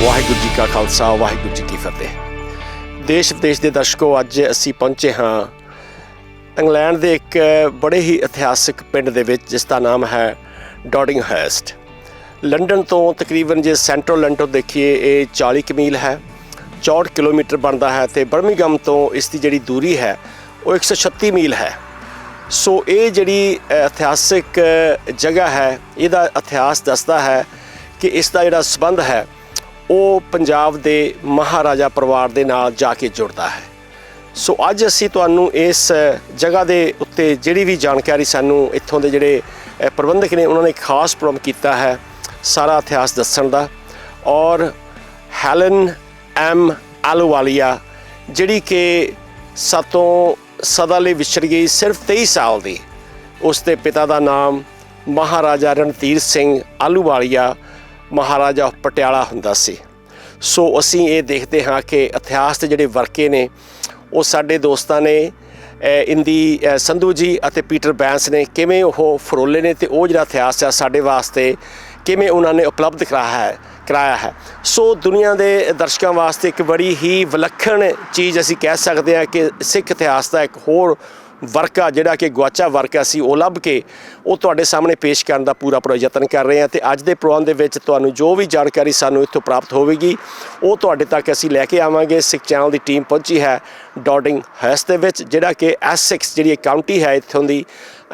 ਵਾਹਿਗੁਰੂ ਜੀ ਕਾ ਖਾਲਸਾ ਵਾਹਿਗੁਰੂ ਜੀ ਕੀ ਫਤਿਹ। ਦੇਸ਼ ਵਿਦੇਸ਼ ਦੇ ਦਰਸ਼ਕੋ, ਅੱਜ ਅਸੀਂ ਪਹੁੰਚੇ ਹਾਂ ਇੰਗਲੈਂਡ ਦੇ ਇੱਕ ਬੜੇ ਹੀ ਇਤਿਹਾਸਿਕ ਪਿੰਡ ਦੇ ਵਿੱਚ, ਜਿਸ ਦਾ ਨਾਮ ਹੈ ਡੋਡਿੰਗਹਰਸਟ। ਲੰਡਨ ਤੋਂ ਤਕਰੀਬਨ ਜੇ ਸੈਂਟਰਲ ਲੰਡਨ ਦੇਖੀਏ ਇਹ 40 ਕੁ ਮੀਲ ਹੈ, 64 ਕਿਲੋਮੀਟਰ ਬਣਦਾ ਹੈ, ਅਤੇ ਬਰਮਿੰਘਮ ਤੋਂ ਇਸ ਦੀ ਜਿਹੜੀ ਦੂਰੀ ਹੈ ਉਹ 136 ਮੀਲ ਹੈ। ਸੋ ਇਹ ਜਿਹੜੀ ਇਤਿਹਾਸਿਕ ਜਗ੍ਹਾ ਹੈ, ਇਹਦਾ ਇਤਿਹਾਸ ਦੱਸਦਾ ਹੈ ਕਿ ਇਸ ਦਾ ਜਿਹੜਾ ਸੰਬੰਧ ਹੈ ਉਹ ਪੰਜਾਬ ਦੇ ਮਹਾਰਾਜਾ ਪਰਿਵਾਰ ਦੇ ਨਾਲ ਜਾ ਕੇ ਜੁੜਦਾ ਹੈ। ਸੋ ਅੱਜ ਅਸੀਂ ਤੁਹਾਨੂੰ ਇਸ ਜਗ੍ਹਾ ਦੇ ਉੱਤੇ ਜਿਹੜੀ ਵੀ ਜਾਣਕਾਰੀ ਸਾਨੂੰ ਇੱਥੋਂ ਦੇ ਜਿਹੜੇ ਪ੍ਰਬੰਧਕ ਨੇ ਉਹਨਾਂ ਨੇ ਖਾਸ ਪ੍ਰਬੰਧ ਕੀਤਾ ਹੈ ਸਾਰਾ ਇਤਿਹਾਸ ਦੱਸਣ ਦਾ। ਔਰ ਹੈਲਨ ਐਮ ਆਹਲੂਵਾਲੀਆ, ਜਿਹੜੀ ਕਿ ਸਾਤੋਂ ਸਦਾ ਲਈ ਵਿਛੜ ਗਈ, ਸਿਰਫ 23 ਸਾਲ ਦੀ, ਉਸ ਦੇ ਪਿਤਾ ਦਾ ਨਾਮ ਮਹਾਰਾਜਾ ਰਣਧੀਰ ਸਿੰਘ ਆਹਲੂਵਾਲੀਆ ਮਹਾਰਾਜਾ ਪਟਿਆਲਾ ਹੁੰਦਾ ਸੀ। ਸੋ ਅਸੀਂ ਇਹ ਦੇਖਦੇ ਹਾਂ ਕਿ ਇਤਿਹਾਸ ਦੇ ਜਿਹੜੇ ਵਰਕੇ ਨੇ ਉਹ ਸਾਡੇ ਦੋਸਤਾਂ ਨੇ ਇੰਦੀ ਸੰਧੂ ਜੀ ਅਤੇ ਪੀਟਰ ਬੈਂਸ ਨੇ ਕਿਵੇਂ ਉਹ ਫਰੋਲੇ ਨੇ, ਅਤੇ ਉਹ ਜਿਹੜਾ ਇਤਿਹਾਸ ਹੈ ਸਾਡੇ ਵਾਸਤੇ ਕਿਵੇਂ ਉਹਨਾਂ ਨੇ ਉਪਲਬਧ ਕਰਾਇਆ ਹੈ। ਸੋ ਦੁਨੀਆ ਦੇ ਦਰਸ਼ਕਾਂ ਵਾਸਤੇ ਇੱਕ ਬੜੀ ਹੀ ਵਿਲੱਖਣ ਚੀਜ਼ ਅਸੀਂ ਕਹਿ ਸਕਦੇ ਹਾਂ ਕਿ ਸਿੱਖ ਇਤਿਹਾਸ ਦਾ ਇੱਕ ਹੋਰ ਵਰਕਾ, ਜਿਹੜਾ ਕਿ ਗੁਆਚਾ ਵਰਕਾ ਸੀ, ਉਹ ਲੱਭ ਕੇ ਉਹ ਤੁਹਾਡੇ ਸਾਹਮਣੇ ਪੇਸ਼ ਕਰਨ ਦਾ ਪੂਰਾ ਯਤਨ ਕਰ ਰਹੇ ਹਾਂ। ਅਤੇ ਅੱਜ ਦੇ ਪ੍ਰੋਗਰਾਮ ਦੇ ਵਿੱਚ ਤੁਹਾਨੂੰ ਜੋ ਵੀ ਜਾਣਕਾਰੀ ਸਾਨੂੰ ਇੱਥੋਂ ਪ੍ਰਾਪਤ ਹੋਵੇਗੀ ਉਹ ਤੁਹਾਡੇ ਤੱਕ ਅਸੀਂ ਲੈ ਕੇ ਆਵਾਂਗੇ। ਸਿੱਖ ਚੈਨਲ ਦੀ ਟੀਮ ਪਹੁੰਚੀ ਹੈ ਡੋਡਿੰਗਹਰਸਟ ਦੇ ਵਿੱਚ, ਜਿਹੜਾ ਕਿ ਐਸੈਕਸ ਜਿਹੜੀ ਕਾਊਂਟੀ ਹੈ ਇੱਥੋਂ ਦੀ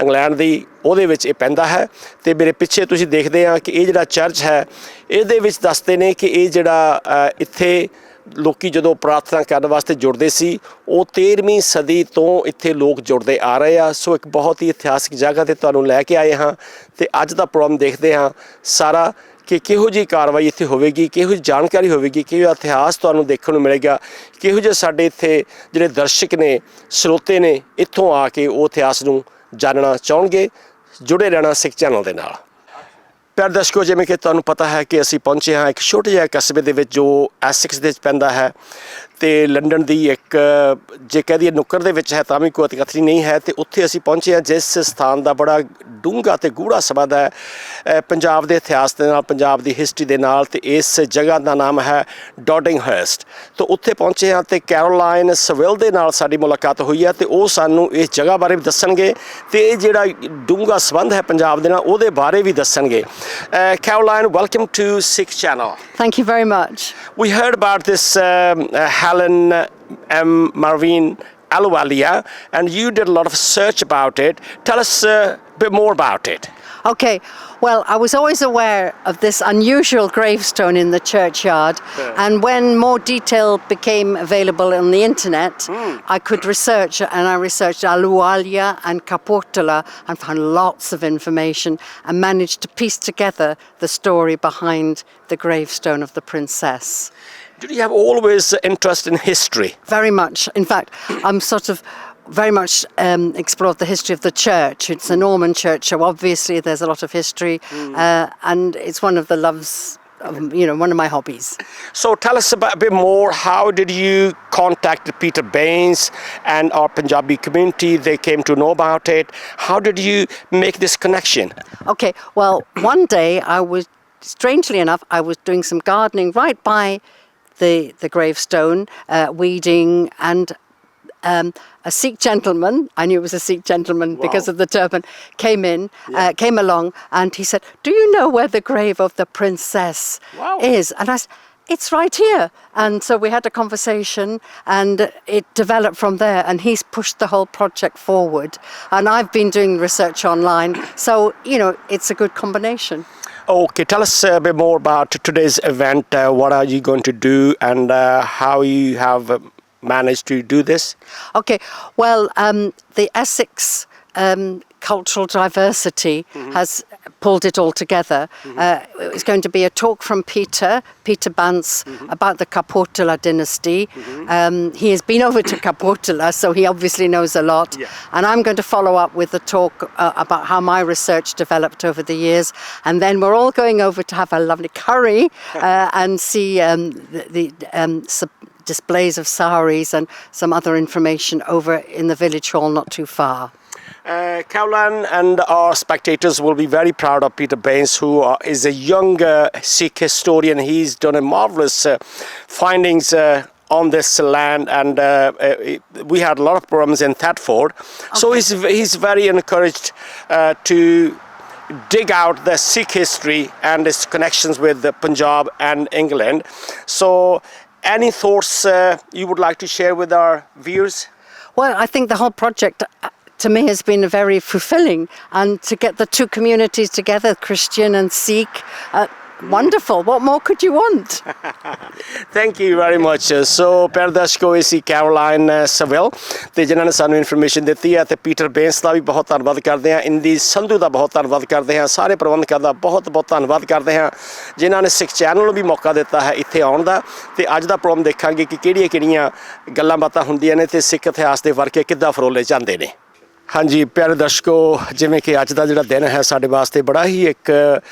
ਇੰਗਲੈਂਡ ਦੀ, ਉਹਦੇ ਵਿੱਚ ਇਹ ਪੈਂਦਾ ਹੈ। ਅਤੇ ਮੇਰੇ ਪਿੱਛੇ ਤੁਸੀਂ ਦੇਖਦੇ ਹਾਂ ਕਿ ਇਹ ਜਿਹੜਾ ਚਰਚ ਹੈ, ਇਹਦੇ ਵਿੱਚ ਦੱਸਦੇ ਨੇ ਕਿ ਇਹ ਜਿਹੜਾ ਇੱਥੇ ਲੋਕੀ ਜਦੋਂ ਪ੍ਰਾਰਥਨਾ ਕਰਨ ਵਾਸਤੇ ਜੁੜਦੇ ਸੀ, ਉਹ 13ਵੀਂ ਸਦੀ ਤੋਂ ਇੱਥੇ ਲੋਕ ਜੁੜਦੇ ਆ ਰਹੇ ਆ। ਸੋ ਇੱਕ ਬਹੁਤ ਹੀ ਇਤਿਹਾਸਿਕ ਜਗ੍ਹਾ 'ਤੇ ਤੁਹਾਨੂੰ ਲੈ ਕੇ ਆਏ ਹਾਂ, ਅਤੇ ਅੱਜ ਦਾ ਪ੍ਰੋਗਰਾਮ ਦੇਖਦੇ ਹਾਂ ਸਾਰਾ ਕਿ ਕਿਹੋ ਜਿਹੀ ਕਾਰਵਾਈ ਇੱਥੇ ਹੋਵੇਗੀ, ਕਿਹੋ ਜਿਹੀ ਜਾਣਕਾਰੀ ਹੋਵੇਗੀ, ਕਿਹੋ ਜਿਹਾ ਇਤਿਹਾਸ ਤੁਹਾਨੂੰ ਦੇਖਣ ਨੂੰ ਮਿਲੇਗਾ, ਕਿਹੋ ਜਿਹੇ ਸਾਡੇ ਇੱਥੇ ਜਿਹੜੇ ਦਰਸ਼ਕ ਨੇ, ਸਰੋਤੇ ਨੇ, ਇੱਥੋਂ ਆ ਕੇ ਉਹ ਇਤਿਹਾਸ ਨੂੰ ਜਾਣਨਾ ਚਾਹੁਣਗੇ। ਜੁੜੇ ਰਹਿਣਾ ਸਿੱਖ ਚੈਨਲ ਦੇ ਨਾਲ। ਪਿਆਰੇ ਦਰਸ਼ਕੋ, ਜਿਵੇਂ ਕਿ ਤੁਹਾਨੂੰ ਪਤਾ ਹੈ ਕਿ ਅਸੀਂ ਪਹੁੰਚੇ ਹਾਂ ਇੱਕ ਛੋਟੇ ਜਿਹੇ ਕਸਬੇ ਦੇ ਵਿੱਚ ਜੋ ਐਸੈਕਸ ਦੇ ਵਿੱਚ ਪੈਂਦਾ ਹੈ, ਅਤੇ ਲੰਡਨ ਦੀ ਇੱਕ ਜੇ ਕਹਿ ਦਈਏ ਨੁੱਕਰ ਦੇ ਵਿੱਚ ਹੈ ਤਾਂ ਵੀ ਕੋਈ ਅਤਕਥਨੀ ਨਹੀਂ ਹੈ। ਅਤੇ ਉੱਥੇ ਅਸੀਂ ਪਹੁੰਚੇ ਹਾਂ ਜਿਸ ਸਥਾਨ ਦਾ ਬੜਾ ਡੂੰਘਾ ਅਤੇ ਗੂੜ੍ਹਾ ਸੰਬੰਧ ਹੈ ਪੰਜਾਬ ਦੇ ਇਤਿਹਾਸ ਦੇ ਨਾਲ, ਪੰਜਾਬ ਦੀ ਹਿਸਟਰੀ ਦੇ ਨਾਲ, ਅਤੇ ਇਸ ਜਗ੍ਹਾ ਦਾ ਨਾਮ ਹੈ ਡੋਡਿੰਗਹਰਸਟ। ਤਾਂ ਉੱਥੇ ਪਹੁੰਚੇ ਹਾਂ ਅਤੇ ਕੈਰੋਲਾਈਨ ਸਵਿਲ ਦੇ ਨਾਲ ਸਾਡੀ ਮੁਲਾਕਾਤ ਹੋਈ ਹੈ, ਅਤੇ ਉਹ ਸਾਨੂੰ ਇਸ ਜਗ੍ਹਾ ਬਾਰੇ ਵੀ ਦੱਸਣਗੇ, ਅਤੇ ਇਹ ਜਿਹੜਾ ਡੂੰਘਾ ਸੰਬੰਧ ਹੈ ਪੰਜਾਬ ਦੇ ਨਾਲ ਉਹਦੇ ਬਾਰੇ ਵੀ ਦੱਸਣਗੇ। Caroline, welcome to SIKH CHANNEL. Thank you very much. We heard about this Helen Marvin Ahluwalia, and you did a lot of research about it. Tell us a bit more about it. Okay, well, I was always aware of this unusual gravestone in the churchyard, and when more detail became available on the internet, I could research, and I researched Ahluwalia and Kapurthala and found lots of information and managed to piece together the story behind the gravestone of the princess. Did you have always interest in history? Very much. In fact, I'm sort of very much explored the history of the church. It's a Norman church, so obviously there's a lot of history, and it's one of the loves of, one of my hobbies. So tell us a bit more. How did you contact Peter Baines and our Punjabi community? They came to know about it. How did you make this connection? Okay, well, one day strangely enough, I was doing some gardening right by the gravestone, weeding, and a Sikh gentleman, I knew it was a Sikh gentleman because of the turban, came along, and he said, "Do you know where the grave of the princess is?" And I said, "It's right here." And so we had a conversation, and it developed from there, and he's pushed the whole project forward. And I've been doing research online, so, it's a good combination. Okay, tell us a bit more about today's event. What are you going to do, and how you have managed to do this? Okay, well, the Essex cultural diversity has pulled it all together. It's going to be a talk from Peter Bance about the Kapurthala dynasty. He has been over to Kapurthala, so he obviously knows a lot. And I'm going to follow up with a talk about how my research developed over the years. And then we're all going over to have a lovely curry and see the displays of saris and some other information over in the village hall not too far. Caroline and our spectators will be very proud of Peter Baines, who is a young Sikh historian. He's done a marvelous findings on this land, and we had a lot of problems in Thetford. Okay. So he's very encouraged to dig out the Sikh history and its connections with Punjab and England. So any thoughts you would like to share with our viewers? Well, I think the whole project to me has been very fulfilling, and to get the two communities together, Christian and Sikh, wonderful. What more could you want? Thank you very much. So ਪਿਆਰੇ ਦਰਸ਼ਕੋ, ਅਸੀਂ ਕੈਰੋਲਾਈਨ ਸਵਿਲ ਤੇ ਜਿਨ੍ਹਾਂ ਨੇ ਸਾਨੂੰ information ਦਿੱਤੀ ਹੈ, ਤੇ Peter ਬੇਂਸ ਦਾ ਵੀ ਬਹੁਤ ਧੰਨਵਾਦ ਕਰਦੇ ਹਾਂ, ਇੰਦੀ ਸੰਧੂ ਦਾ ਬਹੁਤ ਧੰਨਵਾਦ ਕਰਦੇ ਹਾਂ, ਸਾਰੇ ਪ੍ਰਬੰਧਕਾਂ ਦਾ ਬਹੁਤ ਬਹੁਤ ਧੰਨਵਾਦ ਕਰਦੇ ਹਾਂ ਜਿਨ੍ਹਾਂ ਨੇ ਸਿੱਖ ਚੈਨਲ ਨੂੰ ਵੀ ਮੌਕਾ ਦਿੱਤਾ ਹੈ ਇੱਥੇ ਆਉਣ ਦਾ। ਤੇ ਅੱਜ ਦਾ ਪ੍ਰੋਗਰਾਮ ਦੇਖਾਂਗੇ ਕਿ ਕਿਹੜੀਆਂ ਗੱਲਾਂ ਬਾਤਾਂ ਹੁੰਦੀਆਂ ਨੇ ਤੇ ਸਿੱਖ ਇਤਿਹਾਸ ਦੇ ਵਰਕੇ ਕਿੱਦਾਂ ਫਰੋਲੇ ਜਾਂਦੇ ਨੇ। ਹਾਂਜੀ ਪਿਆਰੇ ਦਰਸ਼ਕੋ, ਜਿਵੇਂ ਕਿ ਅੱਜ ਦਾ ਜਿਹੜਾ ਦਿਨ ਹੈ ਸਾਡੇ ਵਾਸਤੇ ਬੜਾ ਹੀ ਇੱਕ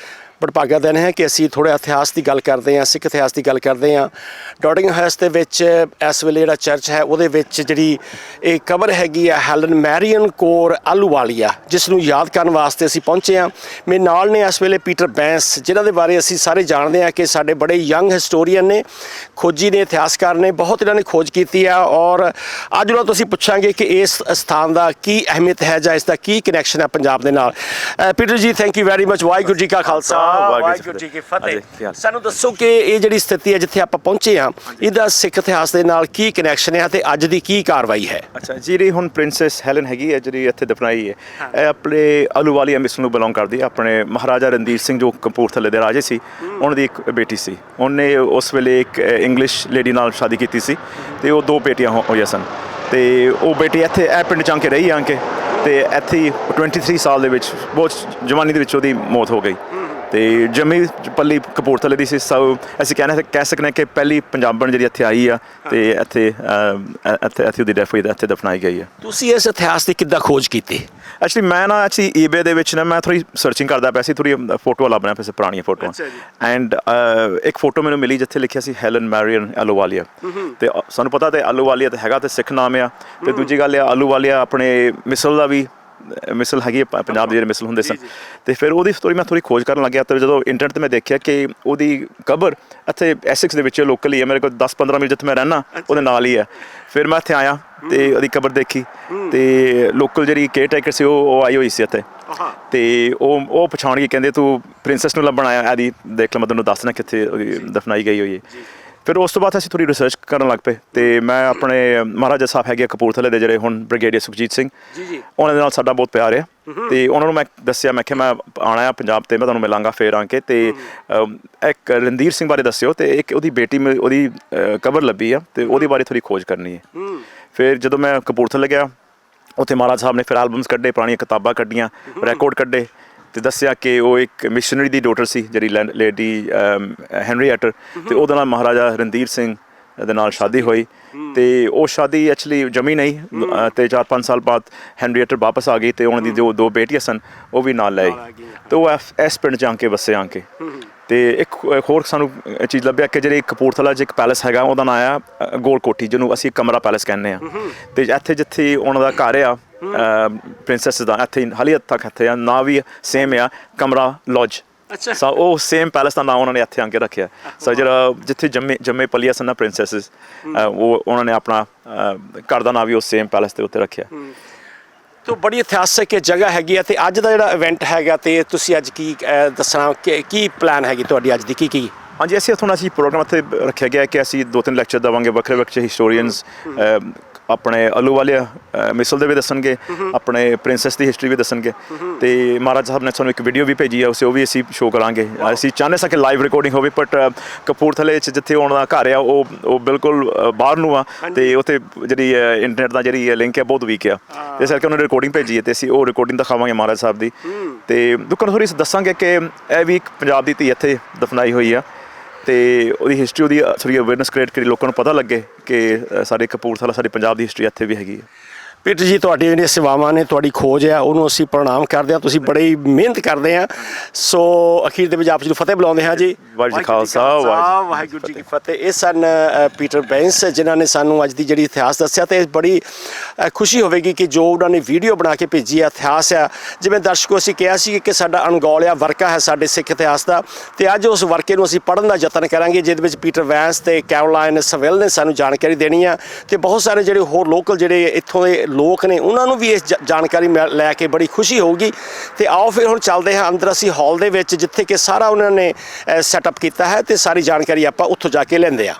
ਵਡਭਾਗਾ ਦਿਨ ਹੈ ਕਿ ਅਸੀਂ ਥੋੜ੍ਹਾ ਇਤਿਹਾਸ ਦੀ ਗੱਲ ਕਰਦੇ ਹਾਂ, ਸਿੱਖ ਇਤਿਹਾਸ ਦੀ ਗੱਲ ਕਰਦੇ ਹਾਂ। ਡੋਟਿੰਗਮ ਹਾਊਸ ਦੇ ਵਿੱਚ ਇਸ ਵੇਲੇ ਜਿਹੜਾ ਚਰਚ ਹੈ ਉਹਦੇ ਵਿੱਚ ਜਿਹੜੀ ਇਹ ਕਬਰ ਹੈਗੀ ਆ ਹੈਲਨ ਮੈਰੀਅਨ ਕੌਰ ਆਹਲੂਵਾਲੀਆ, ਜਿਸ ਨੂੰ ਯਾਦ ਕਰਨ ਵਾਸਤੇ ਅਸੀਂ ਪਹੁੰਚੇ ਹਾਂ। ਮੇਰੇ ਨਾਲ ਨੇ ਇਸ ਵੇਲੇ ਪੀਟਰ ਬੈਂਸ, ਜਿਨ੍ਹਾਂ ਦੇ ਬਾਰੇ ਅਸੀਂ ਸਾਰੇ ਜਾਣਦੇ ਹਾਂ ਕਿ ਸਾਡੇ ਬੜੇ ਯੰਗ ਹਿਸਟੋਰੀਅਨ ਨੇ, ਖੋਜੀ ਨੇ, ਇਤਿਹਾਸਕਾਰ ਨੇ, ਬਹੁਤ ਇਹਨਾਂ ਨੇ ਖੋਜ ਕੀਤੀ ਆ। ਔਰ ਅੱਜ ਉਹਨਾਂ ਤੋਂ ਅਸੀਂ ਪੁੱਛਾਂਗੇ ਕਿ ਇਸ ਸਥਾਨ ਦਾ ਕੀ ਅਹਿਮੀਅਤ ਹੈ ਜਾਂ ਇਸ ਦਾ ਕੀ ਕਨੈਕਸ਼ਨ ਹੈ ਪੰਜਾਬ ਦੇ ਨਾਲ। ਪੀਟਰ ਜੀ, thank you very much. Waheguru ji ਕਾ ਖਾਲਸਾ, ਵਾਹਿਗੁਰੂ ਜੀ ਕੀ ਫਤਿਹ। ਸਾਨੂੰ ਦੱਸੋ ਕਿ ਇਹ ਜਿਹੜੀ ਸਥਿਤੀ ਹੈ ਜਿੱਥੇ ਆਪਾਂ ਪਹੁੰਚੇ ਹਾਂ, ਇਹਦਾ ਸਿੱਖ ਇਤਿਹਾਸ ਦੇ ਨਾਲ ਕੀ ਕਨੈਕਸ਼ਨ ਹੈ ਤੇ ਅੱਜ ਦੀ ਕੀ ਕਾਰਵਾਈ ਹੈ? ਅੱਛਾ, ਜਿਹੜੀ ਹੁਣ ਪ੍ਰਿੰਸੈਸ ਹੈਲਨ ਹੈਗੀ ਹੈ ਜਿਹੜੀ ਇੱਥੇ ਦਫਨਾਈ ਹੈ, ਇਹ ਆਪਣੇ ਆਹਲੂਵਾਲੀਆ ਮਿਸਲ ਨੂੰ ਬਿਲੋਂਗ ਕਰਦੀ ਹੈ। ਆਪਣੇ ਮਹਾਰਾਜਾ ਰਣਧੀਰ ਸਿੰਘ ਜੋ ਕਪੂਰਥਲੇ ਦੇ ਰਾਜੇ ਸੀ, ਉਹਨਾਂ ਦੀ ਇੱਕ ਬੇਟੀ ਸੀ। ਉਹਨੇ ਉਸ ਵੇਲੇ ਇੱਕ ਇੰਗਲਿਸ਼ ਲੇਡੀ ਨਾਲ ਸ਼ਾਦੀ ਕੀਤੀ ਸੀ ਤੇ ਉਹ ਦੋ ਬੇਟੀਆਂ ਹੋਈਆਂ ਸਨ। ਤੇ ਉਹ ਬੇਟੀ ਇੱਥੇ ਇਹ ਪਿੰਡ 'ਚ ਆ ਕੇ ਰਹੀ ਆ ਕੇ, ਤੇ ਇੱਥੇ 23 ਸਾਲ ਦੇ ਵਿੱਚ ਬਹੁਤ ਜਵਾਨੀ ਦੇ ਵਿੱਚ ਉਹਦੀ ਮੌਤ ਹੋ ਗਈ। ਤੇ ਜੰਮੀ ਪੱਲੀ ਕਪੂਰਥਲੇ ਦੀ ਸੀ। ਸੋ ਅਸੀਂ ਕਹਿ ਸਕਦੇ ਕਿ ਪਹਿਲੀ ਪੰਜਾਬਣ ਜਿਹੜੀ ਇੱਥੇ ਆਈ ਆ ਤੇ ਇੱਥੇ ਉਹਦੀ ਡੈਥ ਹੋਈ, ਇੱਥੇ ਦਫਨਾਈ ਗਈ ਆ। ਤੁਸੀਂ ਇਸ ਇਤਿਹਾਸ ਦੀ ਕਿੱਦਾਂ ਖੋਜ ਕੀਤੀ? ਐਕਚੁਅਲੀ ਮੈਂ ਨਾ ਈਬੇ ਦੇ ਵਿੱਚ ਨਾ ਮੈਂ ਥੋੜ੍ਹੀ ਸਰਚਿੰਗ ਕਰਦਾ ਪਿਆ ਸੀ, ਥੋੜ੍ਹੀ ਫੋਟੋਆਂ ਲੱਭ ਰਿਹਾ ਪਿਆ ਸੀ, ਪੁਰਾਣੀਆਂ ਫੋਟੋਆਂ। ਐਂਡ ਇੱਕ ਫੋਟੋ ਮੈਨੂੰ ਮਿਲੀ ਜਿੱਥੇ ਲਿਖਿਆ ਸੀ ਹੈਲਨ ਮੈਰੀਅਨ ਆਹਲੂਵਾਲੀਆ। ਤੇ ਸਾਨੂੰ ਪਤਾ ਤੇ ਆਹਲੂਵਾਲੀਆ ਤਾਂ ਹੈਗਾ ਤੇ ਸਿੱਖ ਨਾਮ ਆ। ਤੇ ਦੂਜੀ ਗੱਲ ਆ, ਆਹਲੂਵਾਲੀਆ ਆਪਣੇ ਮਿਸਲ ਦਾ ਵੀ ਮਿਸਲ ਹੈਗੀ ਹੈ, ਪੰਜਾਬ ਦੇ ਜਿਹੜੇ ਮਿਸਲ ਹੁੰਦੇ ਸਨ। ਤੇ ਫਿਰ ਉਹਦੀ ਸਟੋਰੀ ਮੈਂ ਥੋੜ੍ਹੀ ਖੋਜ ਕਰਨ ਲੱਗਿਆ। ਤੇ ਜਦੋਂ ਇੰਟਰਨੈਟ 'ਤੇ ਮੈਂ ਦੇਖਿਆ ਕਿ ਉਹਦੀ ਕਬਰ ਇੱਥੇ ਐਸੈਕਸ ਦੇ ਵਿੱਚ ਲੋਕਲ ਹੀ ਹੈ, ਮੇਰੇ ਕੋਲ 10-15 ਮਿੰਟ ਜਿੱਥੇ ਮੈਂ ਰਹਿੰਦਾ ਉਹਦੇ ਨਾਲ ਹੀ ਹੈ। ਫਿਰ ਮੈਂ ਇੱਥੇ ਆਇਆ ਤੇ ਉਹਦੀ ਕਬਰ ਦੇਖੀ, ਤੇ ਲੋਕਲ ਜਿਹੜੀ ਕੇਅਰ ਟੇਕਰ ਸੀ ਉਹ ਆਈ ਹੋਈ ਸੀ ਇੱਥੇ। ਤੇ ਉਹ ਪਛਾਣ ਕੇ ਕਹਿੰਦੇ ਤੂੰ ਪ੍ਰਿੰਸੈਸ ਨੂੰ ਲੱਭਣ ਆਇਆ, ਇਹਦੀ ਦੇਖ ਲੈ ਮੈਂ ਤੈਨੂੰ ਦੱਸਣਾ ਕਿੱਥੇ ਉਹਦੀ ਦਫਨਾਈ ਗਈ ਹੋਈ ਹੈ। ਫਿਰ ਉਸ ਤੋਂ ਬਾਅਦ ਅਸੀਂ ਥੋੜ੍ਹੀ ਰਿਸਰਚ ਕਰਨ ਲੱਗ ਪਏ। ਤੇ ਮੈਂ ਆਪਣੇ ਮਹਾਰਾਜਾ ਸਾਹਿਬ ਹੈਗੇ ਕਪੂਰਥਲੇ ਦੇ ਜਿਹੜੇ ਹੁਣ ਬ੍ਰਿਗੇਡੀਅਰ ਸੁਖਜੀਤ ਸਿੰਘ, ਉਹਨਾਂ ਦੇ ਨਾਲ ਸਾਡਾ ਬਹੁਤ ਪਿਆਰ ਆ। ਤੇ ਉਹਨਾਂ ਨੂੰ ਮੈਂ ਦੱਸਿਆ, ਮੈਂ ਕਿਹਾ ਮੈਂ ਆਉਣਾ ਆ ਪੰਜਾਬ ਤੇ ਮੈਂ ਤੁਹਾਨੂੰ ਮਿਲਾਂਗਾ ਫਿਰ ਆ ਕੇ। ਤੇ ਇੱਕ ਰਣਧੀਰ ਸਿੰਘ ਬਾਰੇ ਦੱਸਿਓ, ਤੇ ਇੱਕ ਉਹਦੀ ਬੇਟੀ ਉਹਦੀ ਕਬਰ ਲੱਭੀ ਆ ਤੇ ਉਹਦੇ ਬਾਰੇ ਥੋੜ੍ਹੀ ਖੋਜ ਕਰਨੀ ਹੈ। ਫਿਰ ਜਦੋਂ ਮੈਂ ਕਪੂਰਥਲੇ ਗਿਆ, ਉੱਥੇ ਮਹਾਰਾਜ ਸਾਹਿਬ ਨੇ ਫਿਰ ਐਲਬਮਸ ਕੱਢੇ, ਪੁਰਾਣੀਆਂ ਕਿਤਾਬਾਂ ਕੱਢੀਆਂ, ਰਿਕਾਰਡ ਕੱਢੇ, ਤੇ ਦੱਸਿਆ ਕਿ ਉਹ ਇੱਕ ਮਿਸ਼ਨਰੀ ਦੀ ਡੋਟਰ ਸੀ ਜਿਹੜੀ ਲੇਡੀ ਹੈਨਰੀਏਟਰ, ਤੇ ਉਹਦੇ ਨਾਲ ਮਹਾਰਾਜਾ ਰਣਧੀਰ ਸਿੰਘ ਦੇ ਨਾਲ ਸ਼ਾਦੀ ਹੋਈ। ਤੇ ਉਹ ਸ਼ਾਦੀ ਐਕਚੁਅਲੀ ਜਮੀ ਨਹੀਂ, ਤੇ 4-5 ਸਾਲ ਬਾਅਦ ਹੈਨਰੀਏਟਰ ਵਾਪਸ ਆ ਗਈ ਤੇ ਉਹਨਾਂ ਦੀ ਜੋ ਦੋ ਬੇਟੀਆਂ ਸਨ ਉਹ ਵੀ ਨਾਲ ਲੈ ਆਈ। ਤੇ ਉਹ ਇਸ ਪਿੰਡ 'ਚ ਆ ਕੇ ਵਸੇ ਆ ਕੇ। ਤੇ ਇੱਕ ਹੋਰ ਸਾਨੂੰ ਚੀਜ਼ ਲੱਭਿਆ ਕਿ ਜਿਹੜੀ ਕਪੂਰਥਲਾ 'ਚ ਇੱਕ ਪੈਲਸ ਹੈਗਾ, ਉਹਦਾ ਨਾਂ ਆ ਗੋਲ ਕੋਠੀ, ਜਿਹਨੂੰ ਅਸੀਂ ਕਮਰਾ ਪੈਲਸ ਕਹਿੰਦੇ ਹਾਂ। ਤੇ ਇੱਥੇ ਜਿੱਥੇ ਉਹਨਾਂ ਦਾ ਘਰ ਆ ਪ੍ਰਿੰਸੈਸ ਦਾ, ਇੱਥੇ ਹਾਲੇ ਤੱਕ ਇੱਥੇ ਆ ਨਾਂ ਵੀ ਸੇਮ ਆ, ਕਮਰਾ ਲੌਜ। ਸੋ ਉਹ ਸੇਮ ਪੈਲਸ ਦਾ ਨਾਂ ਉਹਨਾਂ ਨੇ ਇੱਥੇ ਆ ਕੇ ਰੱਖਿਆ। ਸੋ ਜਿਹੜਾ ਜਿੱਥੇ ਜੰਮੇ ਪਲੀਆਂ ਸਨ ਨਾ ਪ੍ਰਿੰਸੈਸਿਸ, ਉਹ ਉਹਨਾਂ ਨੇ ਆਪਣਾ ਘਰ ਦਾ ਨਾਂ ਵੀ ਉਹ ਸੇਮ ਪੈਲਸ ਦੇ ਉੱਤੇ ਰੱਖਿਆ। ਤੋ ਬੜੀ ਇਤਿਹਾਸਕ ਜਗ੍ਹਾ ਹੈਗੀ ਹੈ। ਤੇ ਅੱਜ ਦਾ ਜਿਹੜਾ ਇਵੈਂਟ ਹੈਗਾ, ਤੇ ਤੁਸੀਂ ਅੱਜ ਕੀ ਦੱਸਣਾ, ਕੀ ਪਲਾਨ ਹੈਗੀ ਤੁਹਾਡੀ ਅੱਜ ਦੀ? ਕੀ ਹਾਂਜੀ, ਅਸੀਂ ਪ੍ਰੋਗਰਾਮ ਇੱਥੇ ਰੱਖਿਆ ਗਿਆ ਕਿ ਅਸੀਂ 2-3 ਲੈਕਚਰ ਦੇਵਾਂਗੇ, ਵੱਖਰੇ ਵੱਖਰੇ ਹਿਸਟੋਰੀਅਨਸ ਆਪਣੇ ਆਹਲੂਵਾਲੀਆ ਮਿਸਲ ਦੇ ਵੀ ਦੱਸਣਗੇ, ਆਪਣੇ ਪ੍ਰਿੰਸੈਸ ਦੀ ਹਿਸਟਰੀ ਵੀ ਦੱਸਣਗੇ। ਤੇ ਮਹਾਰਾਜ ਸਾਹਿਬ ਨੇ ਸਾਨੂੰ ਇੱਕ ਵੀਡੀਓ ਵੀ ਭੇਜੀ ਆ, ਉਹ ਵੀ ਅਸੀਂ ਸ਼ੋਅ ਕਰਾਂਗੇ। ਅਸੀਂ ਚਾਹੁੰਦੇ ਸਾਂ ਕਿ ਲਾਈਵ ਰਿਕਾਰਡਿੰਗ ਹੋਵੇ, ਬਟ ਕਪੂਰਥਲੇ 'ਚ ਜਿੱਥੇ ਉਹਨਾਂ ਦਾ ਘਰ ਆ ਉਹ ਬਿਲਕੁਲ ਬਾਹਰ ਨੂੰ ਆ, ਤੇ ਉੱਥੇ ਜਿਹੜੀ ਇੰਟਰਨੈਟ ਦਾ ਜਿਹੜੀ ਲਿੰਕ ਹੈ ਬਹੁਤ ਵੀਕ ਆ। ਤੇ ਇਸ ਕਰਕੇ ਉਹਨਾਂ ਨੇ ਰਿਕਾਰਡਿੰਗ ਭੇਜੀ ਹੈ, ਤੇ ਅਸੀਂ ਉਹ ਰਿਕਾਰਡਿੰਗ ਦਿਖਾਵਾਂਗੇ ਮਹਾਰਾਜ ਸਾਹਿਬ ਦੀ। ਤੇ ਲੋਕਾਂ ਨੂੰ ਥੋੜ੍ਹੀ ਦੱਸਾਂਗੇ ਕਿ ਇਹ ਵੀ ਇੱਕ ਪੰਜਾਬ ਦੀ ਧੀ ਇੱਥੇ ਦਫਨਾਈ ਹੋਈ ਆ, ਤੇ ਉਹਦੀ ਹਿਸਟਰੀ, ਉਹਦੀ ਥੋੜ੍ਹੀ ਅਵੇਅਰਨੈਸ ਕ੍ਰੀਏਟ ਕਰੀ, ਲੋਕਾਂ ਨੂੰ ਪਤਾ ਲੱਗੇ ਕਿ ਸਾਡੇ ਕਪੂਰਥਲਾ, ਸਾਡੇ ਪੰਜਾਬ ਦੀ ਹਿਸਟਰੀ ਇੱਥੇ ਵੀ ਹੈਗੀ ਹੈ। ਪੀਟਰ ਜੀ ਤੁਹਾਡੀਆਂ ਜਿਹੜੀਆਂ ਸੇਵਾਵਾਂ ਨੇ ਤੁਹਾਡੀ ਖੋਜ ਆ ਉਹਨੂੰ ਅਸੀਂ ਪ੍ਰਣਾਮ ਕਰਦੇ ਹਾਂ ਤੁਸੀਂ ਬੜੀ ਮਿਹਨਤ ਕਰਦੇ ਆ ਸੋ ਅਖੀਰ ਦੇ ਵਿੱਚ ਆਪ ਜੀ ਨੂੰ ਫਤਿਹ ਬੁਲਾਉਂਦੇ ਹਾਂ ਜੀ ਵਾਹਿਗੁਰੂ ਜੀ ਖਾਲਸਾ ਵਾਹਿਗੁਰੂ ਜੀ ਕੀ ਫਤਿਹ। ਇਹ ਸਨ ਪੀਟਰ ਬੈਂਸ ਜਿਨ੍ਹਾਂ ਨੇ ਸਾਨੂੰ ਅੱਜ ਦੀ ਜਿਹੜੀ ਇਤਿਹਾਸ ਦੱਸਿਆ ਤੇ ਬੜੀ ਖੁਸ਼ੀ ਹੋਵੇਗੀ ਕਿ ਜੋ ਉਹਨਾਂ ਨੇ ਵੀਡੀਓ ਬਣਾ ਕੇ ਭੇਜੀ ਹੈ ਇਤਿਹਾਸ ਆ ਜਿਵੇਂ ਦਰਸ਼ਕੋ ਅਸੀਂ ਕਿਹਾ ਸੀ ਕਿ ਸਾਡਾ ਅਣਗੌਲਿਆ ਵਰਕਾ ਹੈ ਸਾਡੇ ਸਿੱਖ ਇਤਿਹਾਸ ਦਾ ਤੇ ਅੱਜ ਉਸ ਵਰਕੇ ਨੂੰ ਅਸੀਂ ਪੜ੍ਹਨ ਦਾ ਯਤਨ ਕਰਾਂਗੇ ਜਿਹਦੇ ਵਿੱਚ ਪੀਟਰ ਬੈਂਸ ਤੇ ਕੈਰੋਲਾਈਨ ਸਵਿਲ ਨੇ ਸਾਨੂੰ ਜਾਣਕਾਰੀ ਦੇਣੀ ਆ ਤੇ ਬਹੁਤ ਸਾਰੇ ਜਿਹੜੇ ਹੋਰ ਲੋਕਲ ਜਿਹੜੇ ਇੱਥੋਂ ਦੇ ਲੋਕ ਨੇ ਉਹਨਾਂ ਨੂੰ ਵੀ ਇਸ ਜਾਣਕਾਰੀ ਲੈ ਕੇ ਬੜੀ ਖੁਸ਼ੀ ਹੋਊਗੀ ਤੇ ਆਓ ਫਿਰ ਹੁਣ ਚੱਲਦੇ ਹਾਂ ਅੰਦਰ ਅਸੀਂ ਹਾਲ ਦੇ ਵਿੱਚ ਜਿੱਥੇ ਕਿ ਸਾਰਾ ਉਹਨਾਂ ਨੇ ਸੈਟਅਪ ਕੀਤਾ ਹੈ ਤੇ ਸਾਰੀ ਜਾਣਕਾਰੀ ਆਪਾਂ ਉੱਥੋਂ ਜਾ ਕੇ ਲੈਂਦੇ ਆ।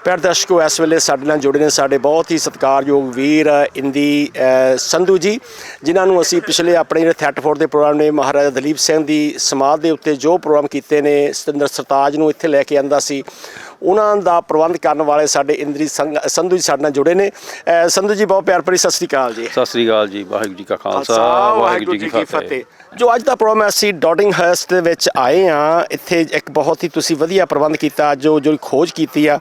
ਪਿਆਰੇ ਦਰਸ਼ਕੋ ਇਸ ਵੇਲੇ ਸਾਡੇ ਨਾਲ ਜੁੜੇ ਨੇ ਸਾਡੇ ਬਹੁਤ ਹੀ ਸਤਿਕਾਰਯੋਗ ਵੀਰ ਇੰਦੀ ਸੰਧੂ ਜੀ ਜਿਨ੍ਹਾਂ ਨੂੰ ਅਸੀਂ ਪਿਛਲੇ ਆਪਣੇ ਜਿਹੜੇ ਥੈਟਫੋਰਡ ਦੇ ਪ੍ਰੋਗਰਾਮ ਨੇ ਮਹਾਰਾਜਾ ਦਲੀਪ ਸਿੰਘ ਦੀ ਸਮਾਧ ਦੇ ਉੱਤੇ ਜੋ ਪ੍ਰੋਗਰਾਮ ਕੀਤੇ ਨੇ ਸਤਿੰਦਰ ਸਰਤਾਜ ਨੂੰ ਇੱਥੇ ਲੈ ਕੇ ਆਂਦਾ ਸੀ ਉਹਨਾਂ ਦਾ ਪ੍ਰਬੰਧ ਕਰਨ ਵਾਲੇ ਸਾਡੇ ਇੰਦਰੀ ਸੰਧੂ ਜੀ ਸਾਡੇ ਨਾਲ ਜੁੜੇ ਨੇ। ਸੰਧੂ ਜੀ ਬਹੁਤ ਪਿਆਰ ਭਰੀ ਸਤਿ ਸ੍ਰੀ ਅਕਾਲ ਜੀ। ਸਤਿ ਸ੍ਰੀ ਅਕਾਲ ਜੀ। ਵਾਹਿਗੁਰੂ ਜੀ ਕਾ ਖਾਲਸਾ ਵਾਹਿਗੁਰੂ ਜੀ ਕੀ ਫਤਿਹ। ਜੋ ਅੱਜ ਦਾ ਪ੍ਰੋਗਰਾਮ ਅਸੀਂ ਡੋਡਿੰਗਹਰਸਟ ਦੇ ਵਿੱਚ ਆਏ ਹਾਂ ਇੱਥੇ ਇੱਕ ਬਹੁਤ ਹੀ ਤੁਸੀਂ ਵਧੀਆ ਪ੍ਰਬੰਧ ਕੀਤਾ ਜੋ ਖੋਜ ਕੀਤੀ ਆ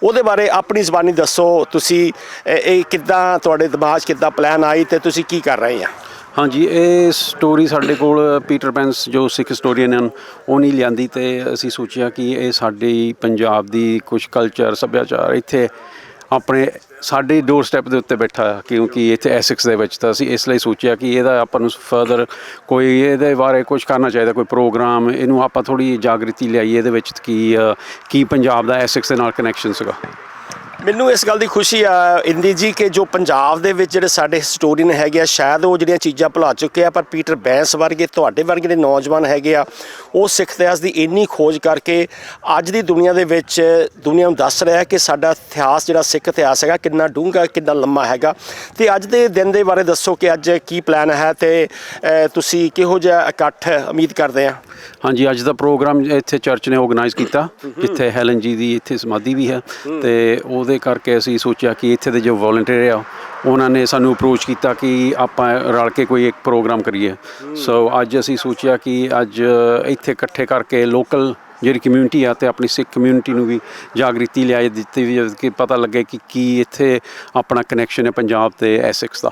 ਉਹਦੇ ਬਾਰੇ ਆਪਣੀ ਜ਼ਬਾਨੀ ਦੱਸੋ ਤੁਸੀਂ ਇਹ ਕਿੱਦਾਂ ਤੁਹਾਡੇ ਦਿਮਾਗ 'ਚ ਕਿੱਦਾਂ ਪਲਾਨ ਆਈ ਤੇ ਤੁਸੀਂ ਕੀ ਕਰ ਰਹੇ ਆ। ਹਾਂਜੀ ਇਹ ਸਟੋਰੀ ਸਾਡੇ ਕੋਲ ਪੀਟਰ ਬੈਂਸ ਜੋ ਸਿੱਖ ਹਿਸਟੋਰੀਅਨ ਹਨ ਉਹ ਨਹੀਂ ਲਿਆਂਦੀ ਤੇ ਅਸੀਂ ਸੋਚਿਆ ਕਿ ਇਹ ਸਾਡੀ ਪੰਜਾਬ ਦੀ ਕੁਝ ਕਲਚਰ ਸੱਭਿਆਚਾਰ ਇੱਥੇ ਆਪਣੇ ਸਾਡੇ ਡੋਰ ਸਟੈਪ ਦੇ ਉੱਤੇ ਬੈਠਾ ਕਿਉਂਕਿ ਇੱਥੇ ਐਸੈਕਸ ਦੇ ਵਿੱਚ ਤਾਂ ਅਸੀਂ ਇਸ ਲਈ ਸੋਚਿਆ ਕਿ ਇਹਦਾ ਆਪਾਂ ਨੂੰ ਫਰਦਰ ਕੋਈ ਇਹਦੇ ਬਾਰੇ ਕੁਝ ਕਰਨਾ ਚਾਹੀਦਾ ਕੋਈ ਪ੍ਰੋਗਰਾਮ ਇਹਨੂੰ ਆਪਾਂ ਥੋੜ੍ਹੀ ਜਾਗ੍ਰਿਤੀ ਲਿਆਈਏ ਇਹਦੇ ਵਿੱਚ ਕੀ ਪੰਜਾਬ ਦਾ ਐਸੈਕਸ ਦੇ ਨਾਲ ਕਨੈਕਸ਼ਨ ਸੀਗਾ। ਮੈਨੂੰ ਇਸ ਗੱਲ ਦੀ ਖੁਸ਼ੀ ਆ ਇੰਦੀ ਜੀ ਕਿ ਜੋ ਪੰਜਾਬ ਦੇ ਵਿੱਚ ਜਿਹੜੇ ਸਾਡੇ ਹਿਸਟੋਰੀਅਨ ਹੈਗੇ ਆ ਸ਼ਾਇਦ ਉਹ ਜਿਹੜੀਆਂ ਚੀਜ਼ਾਂ ਭੁਲਾ ਚੁੱਕੇ ਆ ਪਰ ਪੀਟਰ ਬੈਂਸ ਵਰਗੇ ਤੁਹਾਡੇ ਵਰਗੇ ਜਿਹੜੇ ਨੌਜਵਾਨ ਹੈਗੇ ਆ ਉਹ ਸਿੱਖ ਇਤਿਹਾਸ ਦੀ ਇੰਨੀ ਖੋਜ ਕਰਕੇ ਅੱਜ ਦੀ ਦੁਨੀਆ ਦੇ ਵਿੱਚ ਦੁਨੀਆ ਨੂੰ ਦੱਸ ਰਿਹਾ ਕਿ ਸਾਡਾ ਇਤਿਹਾਸ ਜਿਹੜਾ ਸਿੱਖ ਇਤਿਹਾਸ ਹੈਗਾ ਕਿੰਨਾ ਡੂੰਘਾ ਕਿੰਨਾ ਲੰਮਾ ਹੈਗਾ ਤੇ ਅੱਜ ਦੇ ਦਿਨ ਦੇ ਬਾਰੇ ਦੱਸੋ ਕਿ ਅੱਜ ਕੀ ਪਲਾਨ ਹੈ ਤੇ ਤੁਸੀਂ ਕਿਹੋ ਜਿਹਾ ਇਕੱਠ ਉਮੀਦ ਕਰਦੇ ਆ। ਹਾਂਜੀ ਅੱਜ ਦਾ ਪ੍ਰੋਗਰਾਮ ਇੱਥੇ ਚਰਚ ਨੇ ਆਰਗੇਨਾਈਜ਼ ਕੀਤਾ ਜਿੱਥੇ ਹੈਲਨ ਜੀ ਦੀ ਇੱਥੇ ਸਮਾਧੀ ਵੀ ਹੈ ਤੇ ਉਹਦੇ ਕਰਕੇ ਅਸੀਂ ਸੋਚਿਆ ਕਿ ਇੱਥੇ ਦੇ ਜੋ ਵੋਲੰਟੀਅਰ ਆ ਉਹਨਾਂ ਨੇ ਸਾਨੂੰ ਅਪਰੋਚ ਕੀਤਾ ਕਿ ਆਪਾਂ ਰਲ ਕੇ ਕੋਈ ਇੱਕ ਪ੍ਰੋਗਰਾਮ ਕਰੀਏ ਸੋ ਅੱਜ ਅਸੀਂ ਸੋਚਿਆ ਕਿ ਅੱਜ ਇੱਥੇ ਇਕੱਠੇ ਕਰਕੇ ਲੋਕਲ ਜਿਹੜੀ ਕਮਿਊਨਿਟੀ ਆ ਅਤੇ ਆਪਣੀ ਸਿੱਖ ਕਮਿਊਨਿਟੀ ਨੂੰ ਵੀ ਜਾਗ੍ਰਿਤੀ ਲਿਆ ਦਿੱਤੀ ਵੀ ਕਿ ਪਤਾ ਲੱਗੇ ਕਿ ਕੀ ਇੱਥੇ ਆਪਣਾ ਕਨੈਕਸ਼ਨ ਹੈ ਪੰਜਾਬ ਅਤੇ ਐਸੈਕਸ ਦਾ।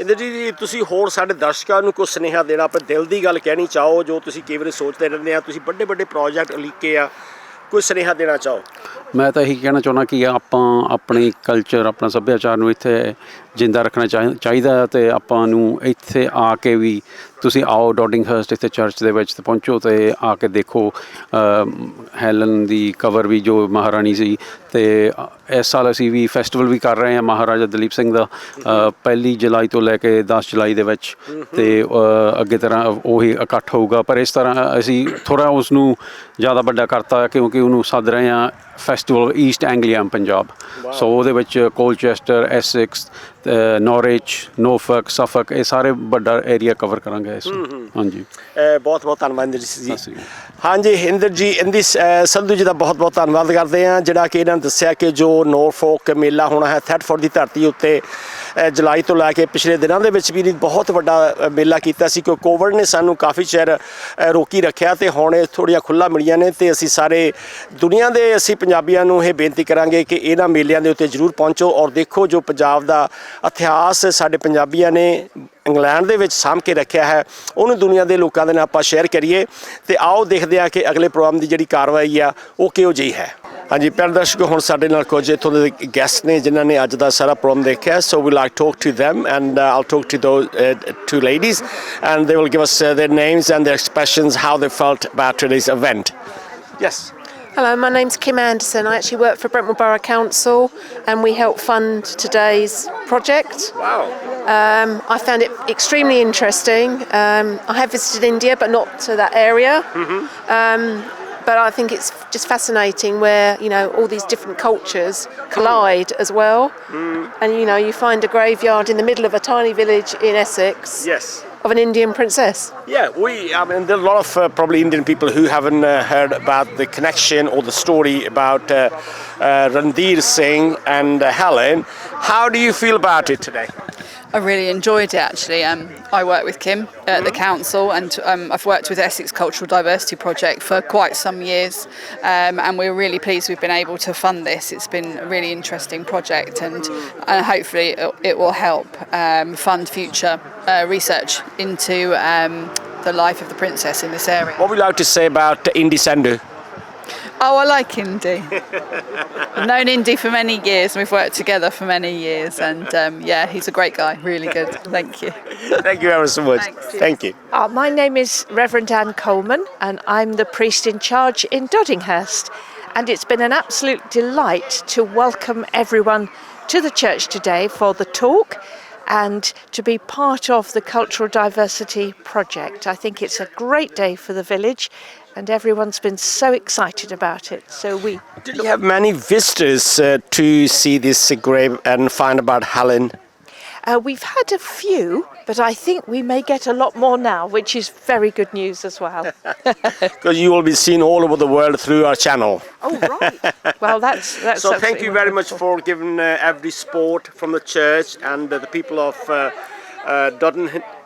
ਇੰਦਰ ਜੀ ਤੁਸੀਂ ਹੋਰ ਸਾਡੇ ਦਰਸ਼ਕਾਂ ਨੂੰ ਕੁਝ ਸੁਨੇਹਾ ਦੇਣਾ ਆਪਣੇ ਦਿਲ ਦੀ ਗੱਲ ਕਹਿਣੀ ਚਾਹੋ ਜੋ ਤੁਸੀਂ ਕਈ ਵਾਰੀ ਸੋਚਦੇ ਰਹਿੰਦੇ ਆ ਤੁਸੀਂ ਵੱਡੇ ਵੱਡੇ ਪ੍ਰੋਜੈਕਟ ਉਲੀਕੇ ਆ ਕੋਈ ਸੁਨੇਹਾ ਦੇਣਾ ਚਾਹੋ। ਮੈਂ ਤਾਂ ਇਹੀ ਕਹਿਣਾ ਚਾਹੁੰਦਾ ਕਿ ਆਪਾਂ ਆਪਣੀ ਕਲਚਰ ਆਪਣਾ ਸੱਭਿਆਚਾਰ ਨੂੰ ਇੱਥੇ ਜਿੰਦਾ ਰੱਖਣਾ ਚਾਹੀਦਾ ਅਤੇ ਆਪਾਂ ਨੂੰ ਇੱਥੇ ਆ ਕੇ ਵੀ ਤੁਸੀਂ ਆਓ ਡੋਡਿੰਗਹਰਸਟ ਇੱਥੇ ਚਰਚ ਦੇ ਵਿੱਚ ਤੇ ਪਹੁੰਚੋ ਅਤੇ ਆ ਕੇ ਦੇਖੋ ਹੈਲਨ ਦੀ ਕਵਰ ਵੀ ਜੋ ਮਹਾਰਾਣੀ ਸੀ ਅਤੇ ਇਸ ਸਾਲ ਅਸੀਂ ਵੀ ਫੈਸਟੀਵਲ ਵੀ ਕਰ ਰਹੇ ਹਾਂ ਮਹਾਰਾਜਾ ਦਲੀਪ ਸਿੰਘ ਦਾ 1 ਜੁਲਾਈ ਤੋਂ ਲੈ ਕੇ 10 ਜੁਲਾਈ ਦੇ ਵਿੱਚ ਅਤੇ ਅੱਗੇ ਤਰ੍ਹਾਂ ਉਹੀ ਇਕੱਠ ਹੋਊਗਾ ਪਰ ਇਸ ਤਰ੍ਹਾਂ ਅਸੀਂ ਥੋੜ੍ਹਾ ਉਸ ਨੂੰ ਜ਼ਿਆਦਾ ਵੱਡਾ ਕਰਤਾ ਕਿਉਂਕਿ ਉਹਨੂੰ ਸੱਦ ਰਹੇ ਹਾਂ ਫੈਸਟੀਵਲ ਈਸਟ ਐਂਗਲੀਆ ਪੰਜਾਬ ਸੋ ਉਹਦੇ ਵਿੱਚ ਕੋਲਚੈਸਟਰ ਐਸੈਕਸ ਨੌਰਿਚ ਨੋਫਕ ਸਫਕ ਇਹ ਸਾਰੇ ਵੱਡਾ ਏਰੀਆ ਕਵਰ ਕਰਾਂਗੇ ਇਸ ਹਾਂਜੀ ਬਹੁਤ ਬਹੁਤ ਧੰਨਵਾਦ ਇੰਦਰ ਜੀ। ਹਾਂਜੀ ਇੰਦਰ ਜੀ ਇੰਦੀ ਸੰਧੂ ਜੀ ਦਾ ਬਹੁਤ ਬਹੁਤ ਧੰਨਵਾਦ ਕਰਦੇ ਹਾਂ ਜਿਹੜਾ ਕਿ ਇਹਨਾਂ ਨੇ ਦੱਸਿਆ ਕਿ ਜੋ ਨੋਰਫੋਕ ਮੇਲਾ ਹੋਣਾ ਹੈ ਥੈਟਫੋਰਡ ਦੀ ਧਰਤੀ ਉੱਤੇ ਜੁਲਾਈ ਤੋਂ ਲੈ ਕੇ ਪਿਛਲੇ ਦਿਨਾਂ ਦੇ ਵਿੱਚ ਵੀ ਬਹੁਤ ਵੱਡਾ ਮੇਲਾ ਕੀਤਾ ਸੀ ਕਿਉਂਕਿ ਕੋਵਿਡ ਨੇ ਸਾਨੂੰ ਕਾਫੀ ਚਿਰ ਰੋਕੀ ਰੱਖਿਆ ਅਤੇ ਹੁਣ ਇਹ ਥੋੜ੍ਹੀਆਂ ਖੁੱਲ੍ਹਾ ਮਿਲੀਆਂ ਨੇ ਅਤੇ ਅਸੀਂ ਸਾਰੇ ਦੁਨੀਆ ਦੇ ਅਸੀਂ ਪੰਜਾਬੀਆਂ ਨੂੰ ਇਹ ਬੇਨਤੀ ਕਰਾਂਗੇ ਕਿ ਇਹਨਾਂ ਮੇਲਿਆਂ ਦੇ ਉੱਤੇ ਜ਼ਰੂਰ ਪਹੁੰਚੋ ਔਰ ਦੇਖੋ ਜੋ ਪੰਜਾਬ ਦਾ ਇਤਿਹਾਸ ਸਾਡੇ ਪੰਜਾਬੀਆਂ ਨੇ ਇੰਗਲੈਂਡ ਦੇ ਵਿੱਚ ਸਾਂਭ ਕੇ ਰੱਖਿਆ ਹੈ ਉਹਨੂੰ ਦੁਨੀਆ ਦੇ ਲੋਕਾਂ ਦੇ ਨਾਲ ਆਪਾਂ ਸ਼ੇਅਰ ਕਰੀਏ ਅਤੇ ਆਓ ਦੇਖਦੇ ਹਾਂ ਕਿ ਅਗਲੇ ਪ੍ਰੋਗਰਾਮ ਦੀ ਜਿਹੜੀ ਕਾਰਵਾਈ ਆ ਉਹ ਕਿਹੋ ਜਿਹੀ ਹੈ। ਹਾਂਜੀ ਪਿਆਰੇ ਦਰਸ਼ਕੋ ਹੁਣ ਸਾਡੇ ਨਾਲ ਕੁਝ ਇੱਥੋਂ ਦੇ ਗੈਸਟ ਨੇ ਜਿਨ੍ਹਾਂ ਨੇ ਅੱਜ ਦਾ ਸਾਰਾ ਪ੍ਰੋਗਰਾਮ ਦੇਖਿਆ so we like talk to them and I'll talk to those two ladies and they will give us their names and their expressions how they felt about today's event. Yes. Hello, my name's Kim Anderson. I actually work for Brentwood Borough Council and we help fund today's project. Wow. I found it extremely interesting. I have visited India but not to that area. But I think it's just fascinating where, all these different cultures collide as well. And, you find a graveyard in the middle of a tiny village in Essex. Yes. Of an Indian princess. Yeah, there are a lot of probably Indian people who haven't heard about the connection or the story about Rundeer Singh and Helen. How do you feel about it today? I really enjoyed it actually. I work with Kim at the council, and I've worked with Essex Cultural Diversity Project for quite some years, and we're really pleased we've been able to fund this. It's been a really interesting project, and hopefully it will help fund future research into the life of the princess in this area. What would you like to say about Indy Sandhu? Oh, I like Indy. I've known Indy for many years, and we've worked together for many years, and yeah, he's a great guy, really good. Thank you. Thank you ever so much. Thanks. Thank you. My name is Reverend Anne Coleman, and I'm the priest in charge in Doddinghurst. And it's been an absolute delight to welcome everyone to the church today for the talk and to be part of the Cultural Diversity Project. I think it's a great day for the village, and everyone's been so excited about it. So Did you have many visitors to see this grave and find about Helen? We've had a few, but I think we may get a lot more now, which is very good news as well. Because you will be seen all over the world through our channel. Oh, right. Well, that's So thank you very much wonderful. for giving every support from the church and the people of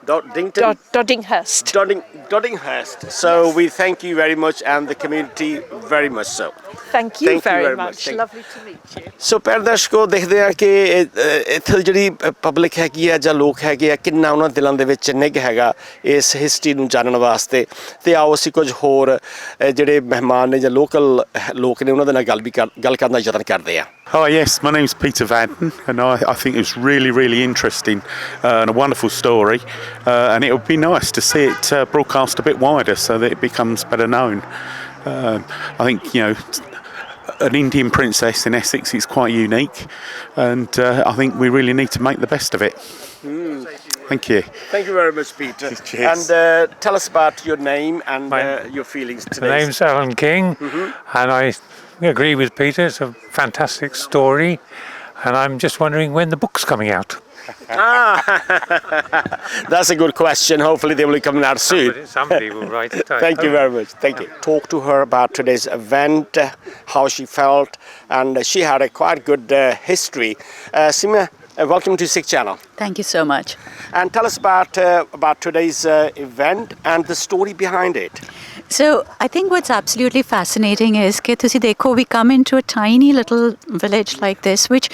Doddinghurst. So we thank you very much, and the community very much so. Thank you very very much. much. Thank- Lovely to meet you. ਸੋ ਪਿਆਰੇ ਦਰਸ਼ਕੋ ਦੇਖਦੇ ਆ ਕਿ ਇੱਥੇ ਜਿਹੜੀ public ਹੈਗੀ ਆ ਜਾਂ ਲੋਕ ਹੈਗੇ ਆ ਕਿੰਨਾ ਉਹਨਾਂ ਦਿਲਾਂ ਦੇ ਵਿੱਚ ਨਿੱਘ ਹੈਗਾ ਇਸ ਹਿਸਟਰੀ ਨੂੰ ਜਾਣਨ ਵਾਸਤੇ ਤੇ ਆਓ ਅਸੀਂ ਕੁਝ ਹੋਰ ਜਿਹੜੇ ਮਹਿਮਾਨ ਨੇ ਜਾਂ ਲੋਕਲ ਲੋਕ ਨੇ ਉਹਨਾਂ ਦੇ ਨਾਲ ਗੱਲ ਕਰਨ ਦਾ ਯਤਨ ਕਰਦੇ ਆ Hi, yes, my name's Peter Vadden, and I think it's really, really interesting and a wonderful story, and it would be nice to see it broadcast a bit wider so that it becomes better known. I think, you know, an Indian princess in Essex is quite unique, and I think we really need to make the best of it. Thank you. Thank you very much, Peter. Cheers. And tell us about your name and your feelings today. My name's Alan King, and I agree with Peter. It's a fantastic story, and I'm just wondering when the book's coming out. That's a good question. Hopefully they will be coming out soon. Somebody will write it. Thank you very much. Thank you. Talk to her about today's event, how she felt, and she had a quite good history. Sima, welcome to SIKH Channel. Thank you so much. And tell us about today's event and the story behind it. So I think what's absolutely fascinating is that tusi dekho, we come into a tiny little village like this, which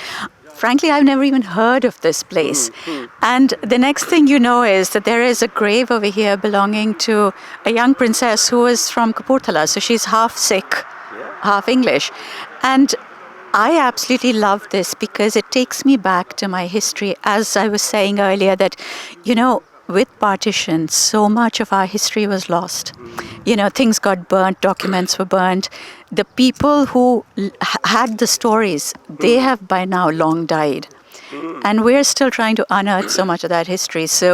frankly I've never even heard of this place. And the next thing you know is that there is a grave over here belonging to a young princess who is from Kapurthala. So she's half Sikh, half English. And I absolutely love this because it takes me back to my history. As I was saying earlier, that, you know, with partition, so much of our history was lost. You know, things got burnt, documents were burnt. The people who had the stories, they have by now long died. And we're still trying to unearth so much of that history. So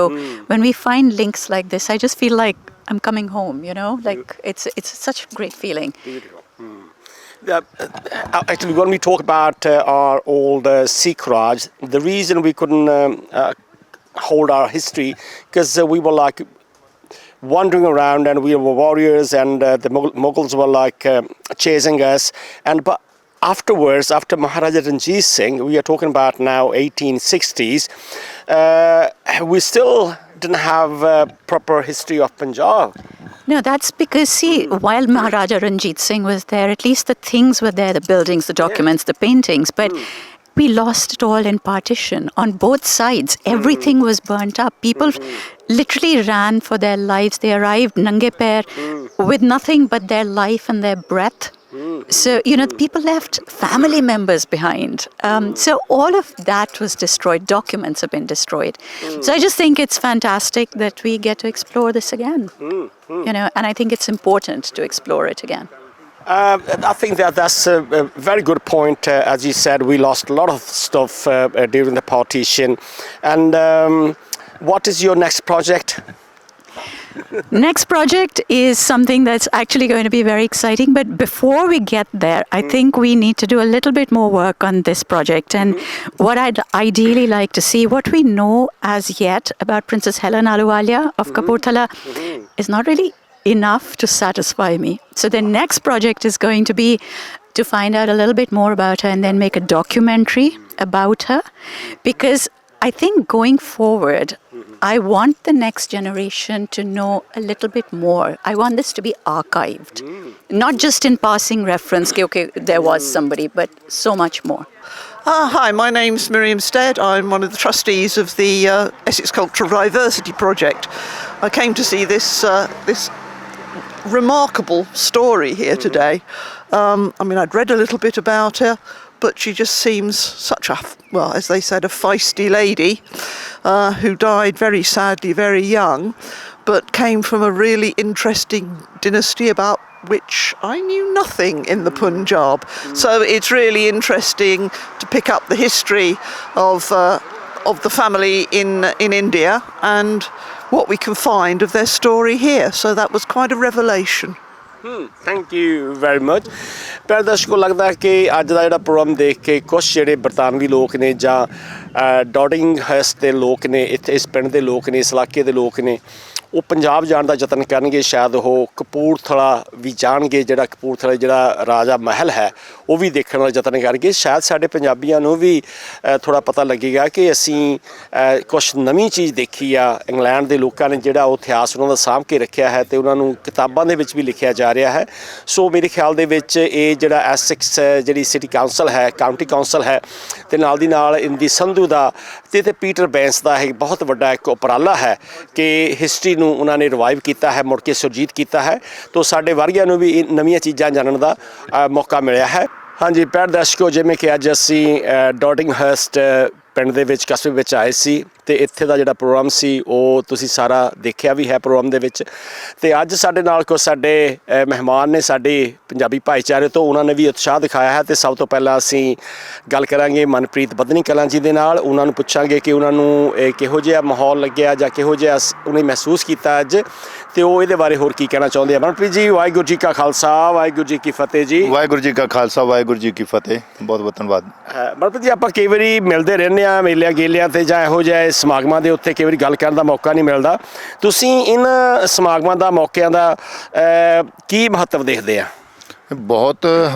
when we find links like this, I just feel like I'm coming home, you know, like it's such a great feeling. Actually, when we talk about our old Sikh Raj, the reason we couldn't hold our history because we were like wandering around and we were warriors and the Mughals were like chasing us. But afterwards, after Maharaja Ranjit Singh, we are talking about now 1860s, we still didn't have a proper history of Punjab. No, that's because, see, while Maharaja Ranjit Singh was there, at least the things were there, the buildings, the documents, the paintings, but we lost it all in partition on both sides. Everything was burnt up. People literally ran for their lives. They arrived nange pair with nothing but their life and their breath. So, you know, people left family members behind. So all of that was destroyed. Documents have been destroyed. So I just think it's fantastic that we get to explore this again. You know, and I think it's important to explore it again. I think that's a very good point. As you said, we lost a lot of stuff during the partition. And what is your next project? Next project is something that's actually going to be very exciting. But before we get there, I think we need to do a little bit more work on this project. And what I'd ideally like to see, what we know as yet about Princess Helen Ahluwalia of Kapurthala is not really enough to satisfy me. So the next project is going to be to find out a little bit more about her and then make a documentary about her. Because I think going forward, I want the next generation to know a little bit more. I want this to be archived, not just in passing reference, okay, there was somebody, but so much more. Hi, my name's Miriam Stead. I'm one of the trustees of the Essex Cultural Diversity Project. I came to see this remarkable story here today. I mean, I'd read a little bit about her, but she just seems such a, well, as they said, a feisty lady who died very sadly very young, but came from a really interesting dynasty about which I knew nothing in the Punjab. So it's really interesting to pick up the history of the family in India and what we can find of their story here. So that was quite a revelation. Thank you very much. ਪਿਆਰੇ ਦਰਸ਼ਕੋ, ਲੱਗਦਾ ਕਿ ਅੱਜ ਦਾ ਜਿਹੜਾ programme ਦੇਖ ਕੇ ਕੁਛ ਜਿਹੜੇ ਬਰਤਾਨਵੀ ਲੋਕ ਨੇ ਜਾਂ ਡੋਡਿੰਗਹਰਸਟ ਦੇ ਲੋਕ ਨੇ, ਇੱਥੇ ਇਸ ਪਿੰਡ ਦੇ ਲੋਕ ਨੇ, ਇਸ ਇਲਾਕੇ ਦੇ ਲੋਕ ਨੇ, ਉਹ ਪੰਜਾਬ ਜਾਣ ਦਾ ਯਤਨ ਕਰਨਗੇ। ਸ਼ਾਇਦ ਉਹ ਕਪੂਰਥਲਾ ਵੀ ਜਾਣਗੇ, ਜਿਹੜਾ ਕਪੂਰਥਲਾ ਜਿਹੜਾ ਰਾਜਾ ਮਹਿਲ ਹੈ ਉਹ ਵੀ ਦੇਖਣ ਦਾ ਯਤਨ ਕਰਨਗੇ। ਸ਼ਾਇਦ ਸਾਡੇ ਪੰਜਾਬੀਆਂ ਨੂੰ ਵੀ ਥੋੜ੍ਹਾ ਪਤਾ ਲੱਗੇਗਾ ਕਿ ਅਸੀਂ ਕੁਛ ਨਵੀਂ ਚੀਜ਼ ਦੇਖੀ ਆ। ਇੰਗਲੈਂਡ ਦੇ ਲੋਕਾਂ ਨੇ ਜਿਹੜਾ ਉਹ ਇਤਿਹਾਸ ਉਹਨਾਂ ਦਾ ਸਾਂਭ ਕੇ ਰੱਖਿਆ ਹੈ ਅਤੇ ਉਹਨਾਂ ਨੂੰ ਕਿਤਾਬਾਂ ਦੇ ਵਿੱਚ ਵੀ ਲਿਖਿਆ ਜਾ ਰਿਹਾ ਹੈ। ਸੋ ਮੇਰੇ ਖਿਆਲ ਦੇ ਵਿੱਚ ਇਹ ਜਿਹੜਾ ਐਸੈਕਸ ਜਿਹੜੀ ਸਿਟੀ ਕਾਊਂਸਲ ਹੈ, ਕਾਊਂਟੀ ਕਾਊਂਸਲ ਹੈ, ਅਤੇ ਨਾਲ ਦੀ ਨਾਲ ਇੰਦੀ ਸੰਧੂ ਦਾ ਅਤੇ ਪੀਟਰ ਬੈਂਸ ਦਾ ਇਹ ਬਹੁਤ ਵੱਡਾ ਇੱਕ ਉਪਰਾਲਾ ਹੈ ਕਿ ਹਿਸਟਰੀ ਨੂੰ ਉਹਨਾਂ ਨੇ ਰਿਵਾਈਵ ਕੀਤਾ ਹੈ, ਮੁੜ ਕੇ ਸੁਰਜੀਤ ਕੀਤਾ ਹੈ। ਤਾਂ ਸਾਡੇ ਵਰਗਿਆਂ ਨੂੰ ਵੀ ਨਵੀਆਂ ਚੀਜ਼ਾਂ ਜਾਣਨ ਦਾ ਮੌਕਾ ਮਿਲਿਆ ਹੈ। ਹਾਂਜੀ ਪਿਆਰੇ ਦਰਸ਼ਕੋ, ਜਿਵੇਂ ਕਿ ਅੱਜ ਅਸੀਂ ਡੋਡਿੰਗਹਰਸਟ ਪਿੰਡ ਦੇ ਵਿੱਚ, ਕਸਬੇ ਵਿੱਚ ਆਏ ਸੀ ਅਤੇ ਇੱਥੇ ਦਾ ਜਿਹੜਾ ਪ੍ਰੋਗਰਾਮ ਸੀ ਉਹ ਤੁਸੀਂ ਸਾਰਾ ਦੇਖਿਆ ਵੀ ਹੈ ਪ੍ਰੋਗਰਾਮ ਦੇ ਵਿੱਚ। ਅਤੇ ਅੱਜ ਸਾਡੇ ਨਾਲ ਕੁਝ ਸਾਡੇ ਮਹਿਮਾਨ ਨੇ ਸਾਡੇ ਪੰਜਾਬੀ ਭਾਈਚਾਰੇ ਤੋਂ, ਉਹਨਾਂ ਨੇ ਵੀ ਉਤਸ਼ਾਹ ਦਿਖਾਇਆ ਹੈ। ਅਤੇ ਸਭ ਤੋਂ ਪਹਿਲਾਂ ਅਸੀਂ ਗੱਲ ਕਰਾਂਗੇ ਮਨਪ੍ਰੀਤ ਬੱਧਨੀ ਕਲਾਂ ਜੀ ਦੇ ਨਾਲ। ਉਹਨਾਂ ਨੂੰ ਪੁੱਛਾਂਗੇ ਕਿ ਉਹਨਾਂ ਨੂੰ ਕਿਹੋ ਜਿਹਾ ਮਾਹੌਲ ਲੱਗਿਆ ਜਾਂ ਕਿਹੋ ਜਿਹਾ ਉਹਨੇ ਮਹਿਸੂਸ ਕੀਤਾ ਅੱਜ, ਅਤੇ ਉਹ ਇਹਦੇ ਬਾਰੇ ਹੋਰ ਕੀ ਕਹਿਣਾ ਚਾਹੁੰਦੇ ਆ। ਮਨਪ੍ਰੀਤ ਜੀ, ਵਾਹਿਗੁਰੂ ਜੀ ਕਾ ਖਾਲਸਾ, ਵਾਹਿਗੁਰੂ ਜੀ ਕੀ ਫਤਿਹ ਜੀ। ਵਾਹਿਗੁਰੂ ਜੀ ਕਾ ਖਾਲਸਾ, ਵਾਹਿਗੁਰੂ ਜੀ ਕੀ ਫਤਿਹ। ਬਹੁਤ ਬਹੁਤ ਧੰਨਵਾਦ। ਮਨਪ੍ਰੀਤ ਜੀ, ਆਪਾਂ ਕਈ ਵਾਰੀ ਮਿਲਦੇ ਰਹਿੰਦੇ ਹਾਂ ਮੇਲਿਆਂ ਗੇਲਿਆਂ 'ਤੇ ਜਾਂ ਇਹੋ ਜਿਹੇ ਸਮਾਗਮਾਂ ਦੇ ਉੱਤੇ ਕਈ ਵਾਰੀ ਗੱਲ ਕਰਨ ਦਾ ਮੌਕਾ ਨਹੀਂ ਮਿਲਦਾ। ਤੁਸੀਂ ਇਹਨਾਂ ਸਮਾਗਮਾਂ ਦਾ, ਮੌਕਿਆਂ ਦਾ ਕੀ ਮਹੱਤਵ ਦੇਖਦੇ ਆ? ਬਹੁਤ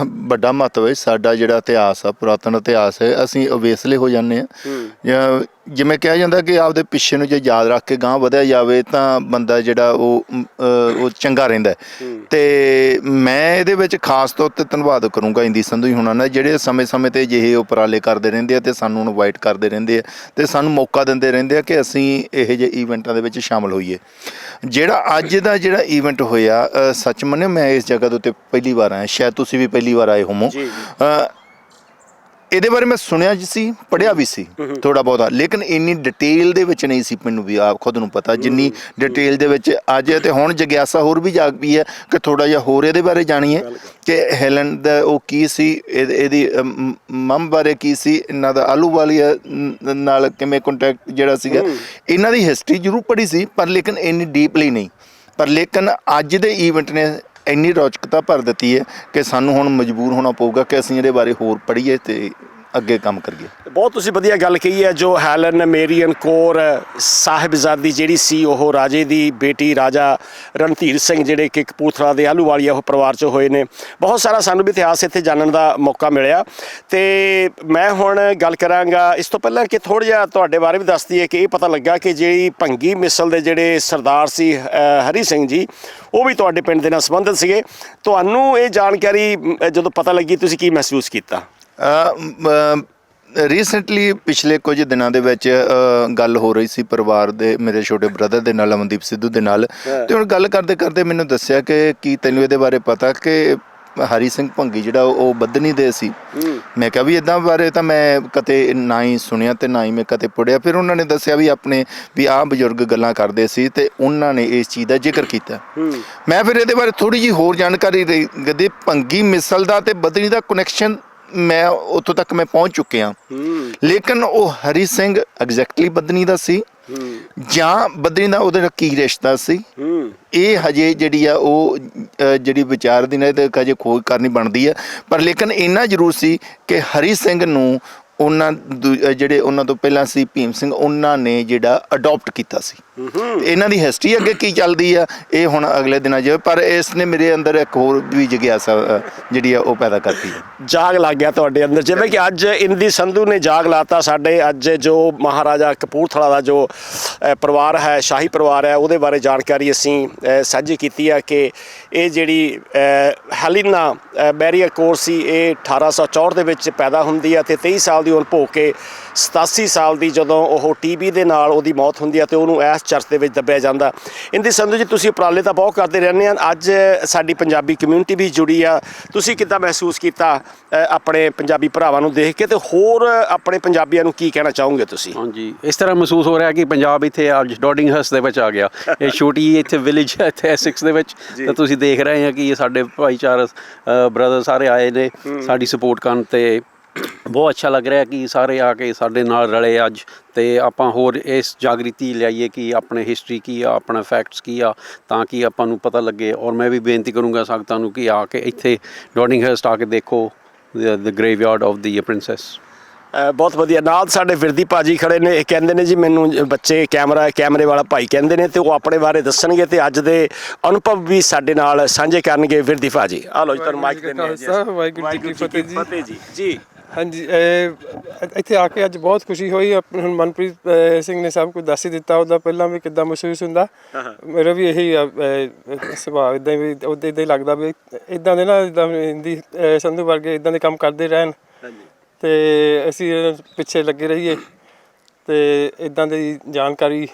ਵੱਡਾ ਮਹੱਤਵ ਹੈ। ਸਾਡਾ ਜਿਹੜਾ ਇਤਿਹਾਸ ਆ, ਪੁਰਾਤਨ ਇਤਿਹਾਸ ਹੈ, ਅਸੀਂ ਓਬੇਸਲੀ ਹੋ ਜਾਂਦੇ ਹਾਂ। ਜਿਵੇਂ ਕਿਹਾ ਜਾਂਦਾ ਕਿ ਆਪਦੇ ਪਿੱਛੇ ਨੂੰ ਜੇ ਯਾਦ ਰੱਖ ਕੇ ਗਾਂਹ ਵਧਿਆ ਜਾਵੇ ਤਾਂ ਬੰਦਾ ਜਿਹੜਾ ਉਹ ਚੰਗਾ ਰਹਿੰਦਾ। ਅਤੇ ਮੈਂ ਇਹਦੇ ਵਿੱਚ ਖਾਸ ਤੌਰ 'ਤੇ ਧੰਨਵਾਦ ਕਰੂੰਗਾ ਇੰਦੀ ਸੰਧੂ ਜੀ ਹੁਣਾਂ ਦਾ, ਜਿਹੜੇ ਸਮੇਂ-ਸਮੇਂ 'ਤੇ ਅਜਿਹੇ ਉਪਰਾਲੇ ਕਰਦੇ ਰਹਿੰਦੇ ਆ ਅਤੇ ਸਾਨੂੰ ਇਨਵਾਈਟ ਕਰਦੇ ਰਹਿੰਦੇ ਆ ਅਤੇ ਸਾਨੂੰ ਮੌਕਾ ਦਿੰਦੇ ਰਹਿੰਦੇ ਆ ਕਿ ਅਸੀਂ ਇਹੋ ਜਿਹੇ ਈਵੈਂਟਾਂ ਦੇ ਵਿੱਚ ਸ਼ਾਮਲ ਹੋਈਏ। ਜਿਹੜਾ ਅੱਜ ਦਾ ਜਿਹੜਾ ਈਵੈਂਟ ਹੋਇਆ, ਸੱਚ ਮੰਨਿਓ ਮੈਂ ਇਸ ਜਗ੍ਹਾ ਦੇ ਉੱਤੇ ਪਹਿਲੀ ਵਾਰ ਆਇਆ, ਸ਼ਾਇਦ ਤੁਸੀਂ ਵੀ ਪਹਿਲੀ ਵਾਰ ਆਏ ਹੋਵੋ। ਇਹਦੇ ਬਾਰੇ ਮੈਂ ਸੁਣਿਆ ਸੀ, ਪੜ੍ਹਿਆ ਵੀ ਸੀ ਥੋੜ੍ਹਾ ਬਹੁਤਾ, ਲੇਕਿਨ ਇੰਨੀ ਡਿਟੇਲ ਦੇ ਵਿੱਚ ਨਹੀਂ ਸੀ ਮੈਨੂੰ ਵੀ ਆਪ ਖੁਦ ਨੂੰ ਪਤਾ ਜਿੰਨੀ ਡਿਟੇਲ ਦੇ ਵਿੱਚ ਅੱਜ। ਅਤੇ ਹੁਣ ਜਗਿਆਸਾ ਹੋਰ ਵੀ ਜਾਗ ਪਈ ਹੈ ਕਿ ਥੋੜ੍ਹਾ ਜਿਹਾ ਹੋਰ ਇਹਦੇ ਬਾਰੇ ਜਾਣੀਏ ਕਿ ਹੈਲਨ ਦਾ ਉਹ ਕੀ ਸੀ, ਇਹਦੀ ਮਮ ਬਾਰੇ ਕੀ ਸੀ, ਇਹਨਾਂ ਦਾ ਆਹਲੂਵਾਲੀਆ ਨਾਲ ਕਿਵੇਂ ਕੰਟੈਕਟ ਜਿਹੜਾ ਸੀਗਾ। ਇਹਨਾਂ ਦੀ ਹਿਸਟਰੀ ਜ਼ਰੂਰ ਪੜ੍ਹੀ ਸੀ ਪਰ ਲੇਕਿਨ ਇੰਨੀ ਡੀਪਲੀ ਨਹੀਂ। ਪਰ ਲੇਕਿਨ ਅੱਜ ਦੇ ਈਵੈਂਟ ਨੇ ਇੰਨੀ ਰੌਚਕਤਾ ਭਰ ਦਿੱਤੀ ਹੈ ਕਿ ਸਾਨੂੰ ਹੁਣ ਮਜਬੂਰ ਹੋਣਾ ਪਊਗਾ ਕਿ ਅਸੀਂ ਇਹਦੇ ਬਾਰੇ ਹੋਰ ਪੜ੍ਹੀਏ ਅਤੇ ਅੱਗੇ ਕੰਮ ਕਰੀਏ। ਬਹੁਤ ਤੁਸੀਂ ਵਧੀਆ ਗੱਲ ਕਹੀ ਹੈ। ਜੋ ਹੈਲਨ ਮੇਰੀਅਨ ਕੌਰ ਸਾਹਿਬਜ਼ਾਦੀ ਜਿਹੜੀ ਸੀ, ਉਹ ਰਾਜੇ ਦੀ ਬੇਟੀ ਰਾਜਾ ਰਣਧੀਰ ਸਿੰਘ ਜਿਹੜੇ ਕਿ ਕਪੂਰਥਲਾ ਦੇ ਆਹਲੂਵਾਲੀਆ ਉਹ ਪਰਿਵਾਰ 'ਚੋਂ ਹੋਏ ਨੇ। ਬਹੁਤ ਸਾਰਾ ਸਾਨੂੰ ਵੀ ਇਤਿਹਾਸ ਇੱਥੇ ਜਾਣਨ ਦਾ ਮੌਕਾ ਮਿਲਿਆ। ਅਤੇ ਮੈਂ ਹੁਣ ਗੱਲ ਕਰਾਂਗਾ ਇਸ ਤੋਂ ਪਹਿਲਾਂ ਕਿ ਥੋੜ੍ਹਾ ਜਿਹਾ ਤੁਹਾਡੇ ਬਾਰੇ ਵੀ ਦੱਸ ਦਈਏ ਕਿ ਇਹ ਪਤਾ ਲੱਗਾ ਕਿ ਜਿਹੜੀ ਭੰਗੀ ਮਿਸਲ ਦੇ ਜਿਹੜੇ ਸਰਦਾਰ ਸੀ ਹਰੀ ਸਿੰਘ ਜੀ, ਉਹ ਵੀ ਤੁਹਾਡੇ ਪਿੰਡ ਦੇ ਨਾਲ ਸੰਬੰਧਿਤ ਸੀਗੇ। ਤੁਹਾਨੂੰ ਇਹ ਜਾਣਕਾਰੀ ਜਦੋਂ ਪਤਾ ਲੱਗੀ ਤੁਸੀਂ ਕੀ ਮਹਿਸੂਸ ਕੀਤਾ? ਰੀਸੈਂਟਲੀ ਪਿਛਲੇ ਕੁਝ ਦਿਨਾਂ ਦੇ ਵਿੱਚ ਗੱਲ ਹੋ ਰਹੀ ਸੀ ਪਰਿਵਾਰ ਦੇ, ਮੇਰੇ ਛੋਟੇ ਬ੍ਰਦਰ ਦੇ ਨਾਲ, ਅਮਨਦੀਪ ਸਿੱਧੂ ਦੇ ਨਾਲ। ਅਤੇ ਹੁਣ ਗੱਲ ਕਰਦੇ ਕਰਦੇ ਮੈਨੂੰ ਦੱਸਿਆ ਕਿ ਕੀ ਤੈਨੂੰ ਇਹਦੇ ਬਾਰੇ ਪਤਾ ਕਿ ਹਰੀ ਸਿੰਘ ਭੰਗੀ ਜਿਹੜਾ ਉਹ ਬੱਧਨੀ ਦੇ ਸੀ? ਮੈਂ ਕਿਹਾ ਵੀ ਇੱਦਾਂ ਬਾਰੇ ਤਾਂ ਮੈਂ ਕਦੇ ਨਾ ਹੀ ਸੁਣਿਆ ਅਤੇ ਨਾ ਹੀ ਮੈਂ ਕਦੇ ਪੜ੍ਹਿਆ। ਫਿਰ ਉਹਨਾਂ ਨੇ ਦੱਸਿਆ ਵੀ ਆਪਣੇ ਵੀ ਆਹ ਬਜ਼ੁਰਗ ਗੱਲਾਂ ਕਰਦੇ ਸੀ ਅਤੇ ਉਹਨਾਂ ਨੇ ਇਸ ਚੀਜ਼ ਦਾ ਜ਼ਿਕਰ ਕੀਤਾ। ਮੈਂ ਫਿਰ ਇਹਦੇ ਬਾਰੇ ਥੋੜ੍ਹੀ ਜਿਹੀ ਹੋਰ ਜਾਣਕਾਰੀ ਦੇ ਭੰਗੀ ਮਿਸਲ ਦਾ ਅਤੇ ਬੱਧਨੀ ਦਾ ਕਨੈਕਸ਼ਨ ਮੈਂ ਉੱਥੋਂ ਤੱਕ ਮੈਂ ਪਹੁੰਚ ਚੁੱਕਿਆ। ਲੇਕਿਨ ਉਹ ਹਰੀ ਸਿੰਘ ਐਗਜ਼ੈਕਟਲੀ ਬੱਧਨੀ ਦਾ ਸੀ ਜਾਂ ਬੱਧਨੀ ਦਾ ਉਹਦੇ ਨਾਲ ਕੀ ਰਿਸ਼ਤਾ ਸੀ, ਇਹ ਹਜੇ ਜਿਹੜੀ ਆ ਉਹ ਜਿਹੜੀ ਵਿਚਾਰ ਦੀ ਨਾ ਇਹਦੇ ਹਜੇ ਖੋਜ ਕਰਨੀ ਬਣਦੀ ਹੈ। ਪਰ ਲੇਕਿਨ ਇੰਨਾ ਜ਼ਰੂਰ ਸੀ ਕਿ ਹਰੀ ਸਿੰਘ ਨੂੰ ਉਹਨਾਂ ਤੋਂ ਪਹਿਲਾਂ ਸੀ ਭੀਮ ਸਿੰਘ, ਉਹਨਾਂ ਨੇ ਜਿਹੜਾ ਅਡੋਪਟ ਕੀਤਾ ਸੀ। ਇਹਨਾਂ ਦੀ ਹਿਸਟਰੀ ਅੱਗੇ ਕੀ ਚੱਲਦੀ ਆ ਇਹ ਹੁਣ ਅਗਲੇ ਦਿਨਾਂ 'ਚ, ਪਰ ਇਸ ਨੇ ਮੇਰੇ ਅੰਦਰ ਇੱਕ ਹੋਰ ਵੀ ਜਿਗਿਆਸਾ ਜਿਹੜੀ ਆ ਉਹ ਪੈਦਾ ਕਰਤੀ ਹੈ। ਜਾਗ ਲੱਗ ਗਿਆ ਤੁਹਾਡੇ ਅੰਦਰ, ਜਿਵੇਂ ਕਿ ਅੱਜ ਇੰਦੀ ਸੰਧੂ ਨੇ ਜਾਗ ਲਾਤਾ ਸਾਡੇ ਅੱਜ ਜੋ ਮਹਾਰਾਜਾ ਕਪੂਰਥਲਾ ਦਾ ਜੋ ਪਰਿਵਾਰ ਹੈ, ਸ਼ਾਹੀ ਪਰਿਵਾਰ ਹੈ, ਉਹਦੇ ਬਾਰੇ ਜਾਣਕਾਰੀ ਅਸੀਂ ਸਾਂਝੀ ਕੀਤੀ ਹੈ ਕਿ ਇਹ ਜਿਹੜੀ ਹੈਲੀਨਾ ਮੈਰੀਆ ਕੌਰ ਸੀ ਇਹ 1864 ਦੇ ਵਿੱਚ ਪੈਦਾ ਹੁੰਦੀ ਹੈ ਅਤੇ 23 ਸਾਲ ਦੀ ਉਮਰ ਭੋਗ ਕੇ 87 ਸਾਲ ਦੀ ਜਦੋਂ ਉਹ TB ਦੇ ਨਾਲ ਉਹਦੀ ਮੌਤ ਹੁੰਦੀ ਹੈ ਅਤੇ ਉਹਨੂੰ ਇਸ ਚਰਚ ਦੇ ਵਿੱਚ ਦੱਬਿਆ ਜਾਂਦਾ। ਇੰਦੀ ਸੰਧੂ ਜੀ, ਤੁਸੀਂ ਉਪਰਾਲੇ ਤਾਂ ਬਹੁਤ ਕਰਦੇ ਰਹਿੰਦੇ ਹਨ, ਅੱਜ ਸਾਡੀ ਪੰਜਾਬੀ ਕਮਿਊਨਿਟੀ ਵੀ ਜੁੜੀ ਆ, ਤੁਸੀਂ ਕਿੱਦਾਂ ਮਹਿਸੂਸ ਕੀਤਾ ਆਪਣੇ ਪੰਜਾਬੀ ਭਰਾਵਾਂ ਨੂੰ ਦੇਖ ਕੇ, ਤੇ ਹੋਰ ਆਪਣੇ ਪੰਜਾਬੀਆਂ ਨੂੰ ਕੀ ਕਹਿਣਾ ਚਾਹੋਗੇ ਤੁਸੀਂ? ਹਾਂਜੀ, ਇਸ ਤਰ੍ਹਾਂ ਮਹਿਸੂਸ ਹੋ ਰਿਹਾ ਕਿ ਪੰਜਾਬ ਇੱਥੇ ਅੱਜ ਡੋਡਿੰਗਹਰਸਟ ਦੇ ਵਿੱਚ ਆ ਗਿਆ। ਇਹ ਛੋਟੀ ਇੱਥੇ ਵਿਲੇਜ ਹੈ ਇੱਥੇ ਐਸੈਕਸ ਦੇ ਵਿੱਚ, ਤੇ ਤੁਸੀਂ ਦੇਖ ਰਹੇ ਆ ਕਿ ਇਹ ਸਾਡੇ ਭਾਈਚਾਰਾ ਬ੍ਰਦਰ ਸਾਰੇ ਆਏ ਨੇ ਸਾਡੀ ਸਪੋਰਟ ਕਰਨ, ਤੇ ਬਹੁਤ ਅੱਛਾ ਲੱਗ ਰਿਹਾ ਕਿ ਸਾਰੇ ਆ ਕੇ ਸਾਡੇ ਨਾਲ ਰਲੇ ਅੱਜ, ਤੇ ਆਪਾਂ ਹੋਰ ਇਸ ਜਾਗ੍ਰਿਤੀ ਲਿਆਈਏ ਕਿ ਆਪਣੇ ਹਿਸਟਰੀ ਕੀ ਆ, ਆਪਣਾ ਫੈਕਟਸ ਕੀ ਆ, ਤਾਂ ਕਿ ਆਪਾਂ ਨੂੰ ਪਤਾ ਲੱਗੇ। ਔਰ ਮੈਂ ਵੀ ਬੇਨਤੀ ਕਰੂੰਗਾ ਸੰਗਤਾਂ ਨੂੰ ਕਿ ਆ ਕੇ ਇੱਥੇ ਡੋਡਿੰਗਹਰਸਟ ਆ ਕੇ ਦੇਖੋ ਦ ਗ੍ਰੇਵਯਾਰਡ ਆਫ ਦੀ ਪ੍ਰਿੰਸੈਸ। ਬਹੁਤ ਵਧੀਆ। ਨਾਲ ਸਾਡੇ ਵਿਰਦੀ ਭਾਜੀ ਖੜੇ ਨੇ, ਇਹ ਕਹਿੰਦੇ ਨੇ ਜੀ ਮੈਨੂੰ ਬੱਚੇ ਕੈਮਰੇ ਵਾਲਾ ਭਾਈ ਕਹਿੰਦੇ ਨੇ, ਤੇ ਉਹ ਆਪਣੇ ਬਾਰੇ ਦੱਸਣਗੇ ਤੇ ਅੱਜ ਦੇ ਅਨੁਭਵ ਵੀ ਸਾਡੇ ਨਾਲ ਸਾਂਝੇ ਕਰਨਗੇ। ਵਿਰਦੀ ਭਾਜੀ, ਆ ਲਓ ਜੀ, ਤੁਹਾਨੂੰ ਮਾਈਕ ਦਿੰਦੇ ਹਾਂ ਜੀ। ਵਾਹਿਗੁਰੂ ਜੀ ਕੀ ਫਤਿਹ ਜੀ। ਜੀ ਹਾਂਜੀ, ਇੱਥੇ ਆ ਕੇ ਅੱਜ ਬਹੁਤ ਖੁਸ਼ੀ ਹੋਈ। ਹੁਣ ਮਨਪ੍ਰੀਤ ਸਿੰਘ ਨੇ ਸਭ ਕੁਝ ਦੱਸ ਹੀ ਦਿੱਤਾ, ਉਹਦਾ ਪਹਿਲਾਂ ਵੀ ਕਿੱਦਾਂ ਮਹਿਸੂਸ ਹੁੰਦਾ। ਮੇਰਾ ਵੀ ਇਹੀ ਸੁਭਾਅ, ਇੱਦਾਂ ਵੀ ਉੱਦਾਂ ਹੀ ਲੱਗਦਾ ਵੀ ਇੱਦਾਂ ਦੇ ਨਾ, ਜਿੱਦਾਂ ਇੰਦੀ ਸੰਧੂ ਵਰਗੇ ਇੱਦਾਂ ਦੇ ਕੰਮ ਕਰਦੇ ਰਹਿਣ ਤੇ ਅਸੀਂ ਪਿੱਛੇ ਲੱਗੇ ਰਹੀਏ ਤੇ ਇੱਦਾਂ ਦੀ ਜਾਣਕਾਰੀ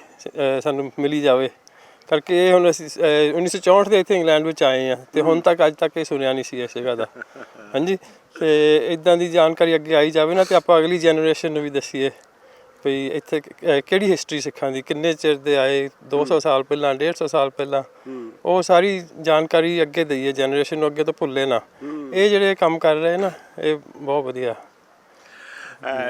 ਸਾਨੂੰ ਮਿਲੀ ਜਾਵੇ ਕਰਕੇ। ਇਹ ਹੁਣ ਅਸੀਂ 1964 ਦੇ ਇੱਥੇ ਇੰਗਲੈਂਡ ਵਿੱਚ ਆਏ ਹਾਂ ਤੇ ਹੁਣ ਤੱਕ ਅੱਜ ਤੱਕ ਇਹ ਸੁਣਿਆ ਨਹੀਂ ਸੀ ਇਸ ਜਗ੍ਹਾ ਦਾ। ਹਾਂਜੀ, ਤੇ ਇੱਦਾਂ ਦੀ ਜਾਣਕਾਰੀ ਅੱਗੇ ਆਈ ਜਾਵੇ ਨਾ, ਤੇ ਆਪਾਂ ਅਗਲੀ ਜਨਰੇਸ਼ਨ ਨੂੰ ਵੀ ਦੱਸੀਏ ਵੀ ਇੱਥੇ ਕਿਹੜੀ ਹਿਸਟਰੀ ਸਿੱਖਾਂ ਦੀ, ਕਿੰਨੇ ਚਿਰ ਦੇ ਆਏ, 200 ਸਾਲ ਪਹਿਲਾਂ, 150 ਸਾਲ ਪਹਿਲਾਂ, ਉਹ ਸਾਰੀ ਜਾਣਕਾਰੀ ਅੱਗੇ ਦਈਏ ਜਨਰੇਸ਼ਨ ਨੂੰ, ਅੱਗੇ ਤੋਂ ਭੁੱਲੇ ਨਾ। ਇਹ ਜਿਹੜੇ ਕੰਮ ਕਰ ਰਹੇ ਨਾ, ਇਹ ਬਹੁਤ ਵਧੀਆ।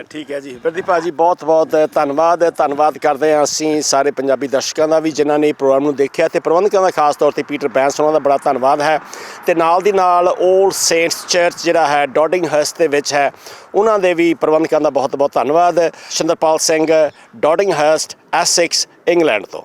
ਠੀਕ ਹੈ ਜੀ ਵਿਰਦੀ ਭਾਜੀ, ਬਹੁਤ ਬਹੁਤ ਧੰਨਵਾਦ ਕਰਦੇ ਹਾਂ ਅਸੀਂ ਸਾਰੇ ਪੰਜਾਬੀ ਦਰਸ਼ਕਾਂ ਦਾ ਵੀ ਜਿਨ੍ਹਾਂ ਨੇ ਪ੍ਰੋਗਰਾਮ ਨੂੰ ਦੇਖਿਆ, ਤੇ ਪ੍ਰਬੰਧਕਾਂ ਦਾ ਖਾਸ ਤੌਰ 'ਤੇ ਪੀਟਰ ਬੈਂਸ ਉਹਨਾਂ ਦਾ ਬੜਾ ਧੰਨਵਾਦ ਹੈ। ਤੇ ਨਾਲ ਦੀ ਨਾਲ ਓਲਡ ਸੇਂਟਸ ਚਰਚ ਜਿਹੜਾ ਹੈ ਡੋਡਿੰਗਹਰਸਟ ਦੇ ਵਿੱਚ ਹੈ, ਉਹਨਾਂ ਦੇ ਵੀ ਪ੍ਰਬੰਧਕਾਂ ਦਾ ਬਹੁਤ ਬਹੁਤ ਧੰਨਵਾਦ। ਸ਼ਿੰਦਰਪਾਲ ਸਿੰਘ, ਡੋਡਿੰਗਹਰਸਟ, ਐਸੈਕਸ, ਇੰਗਲੈਂਡ ਤੋਂ।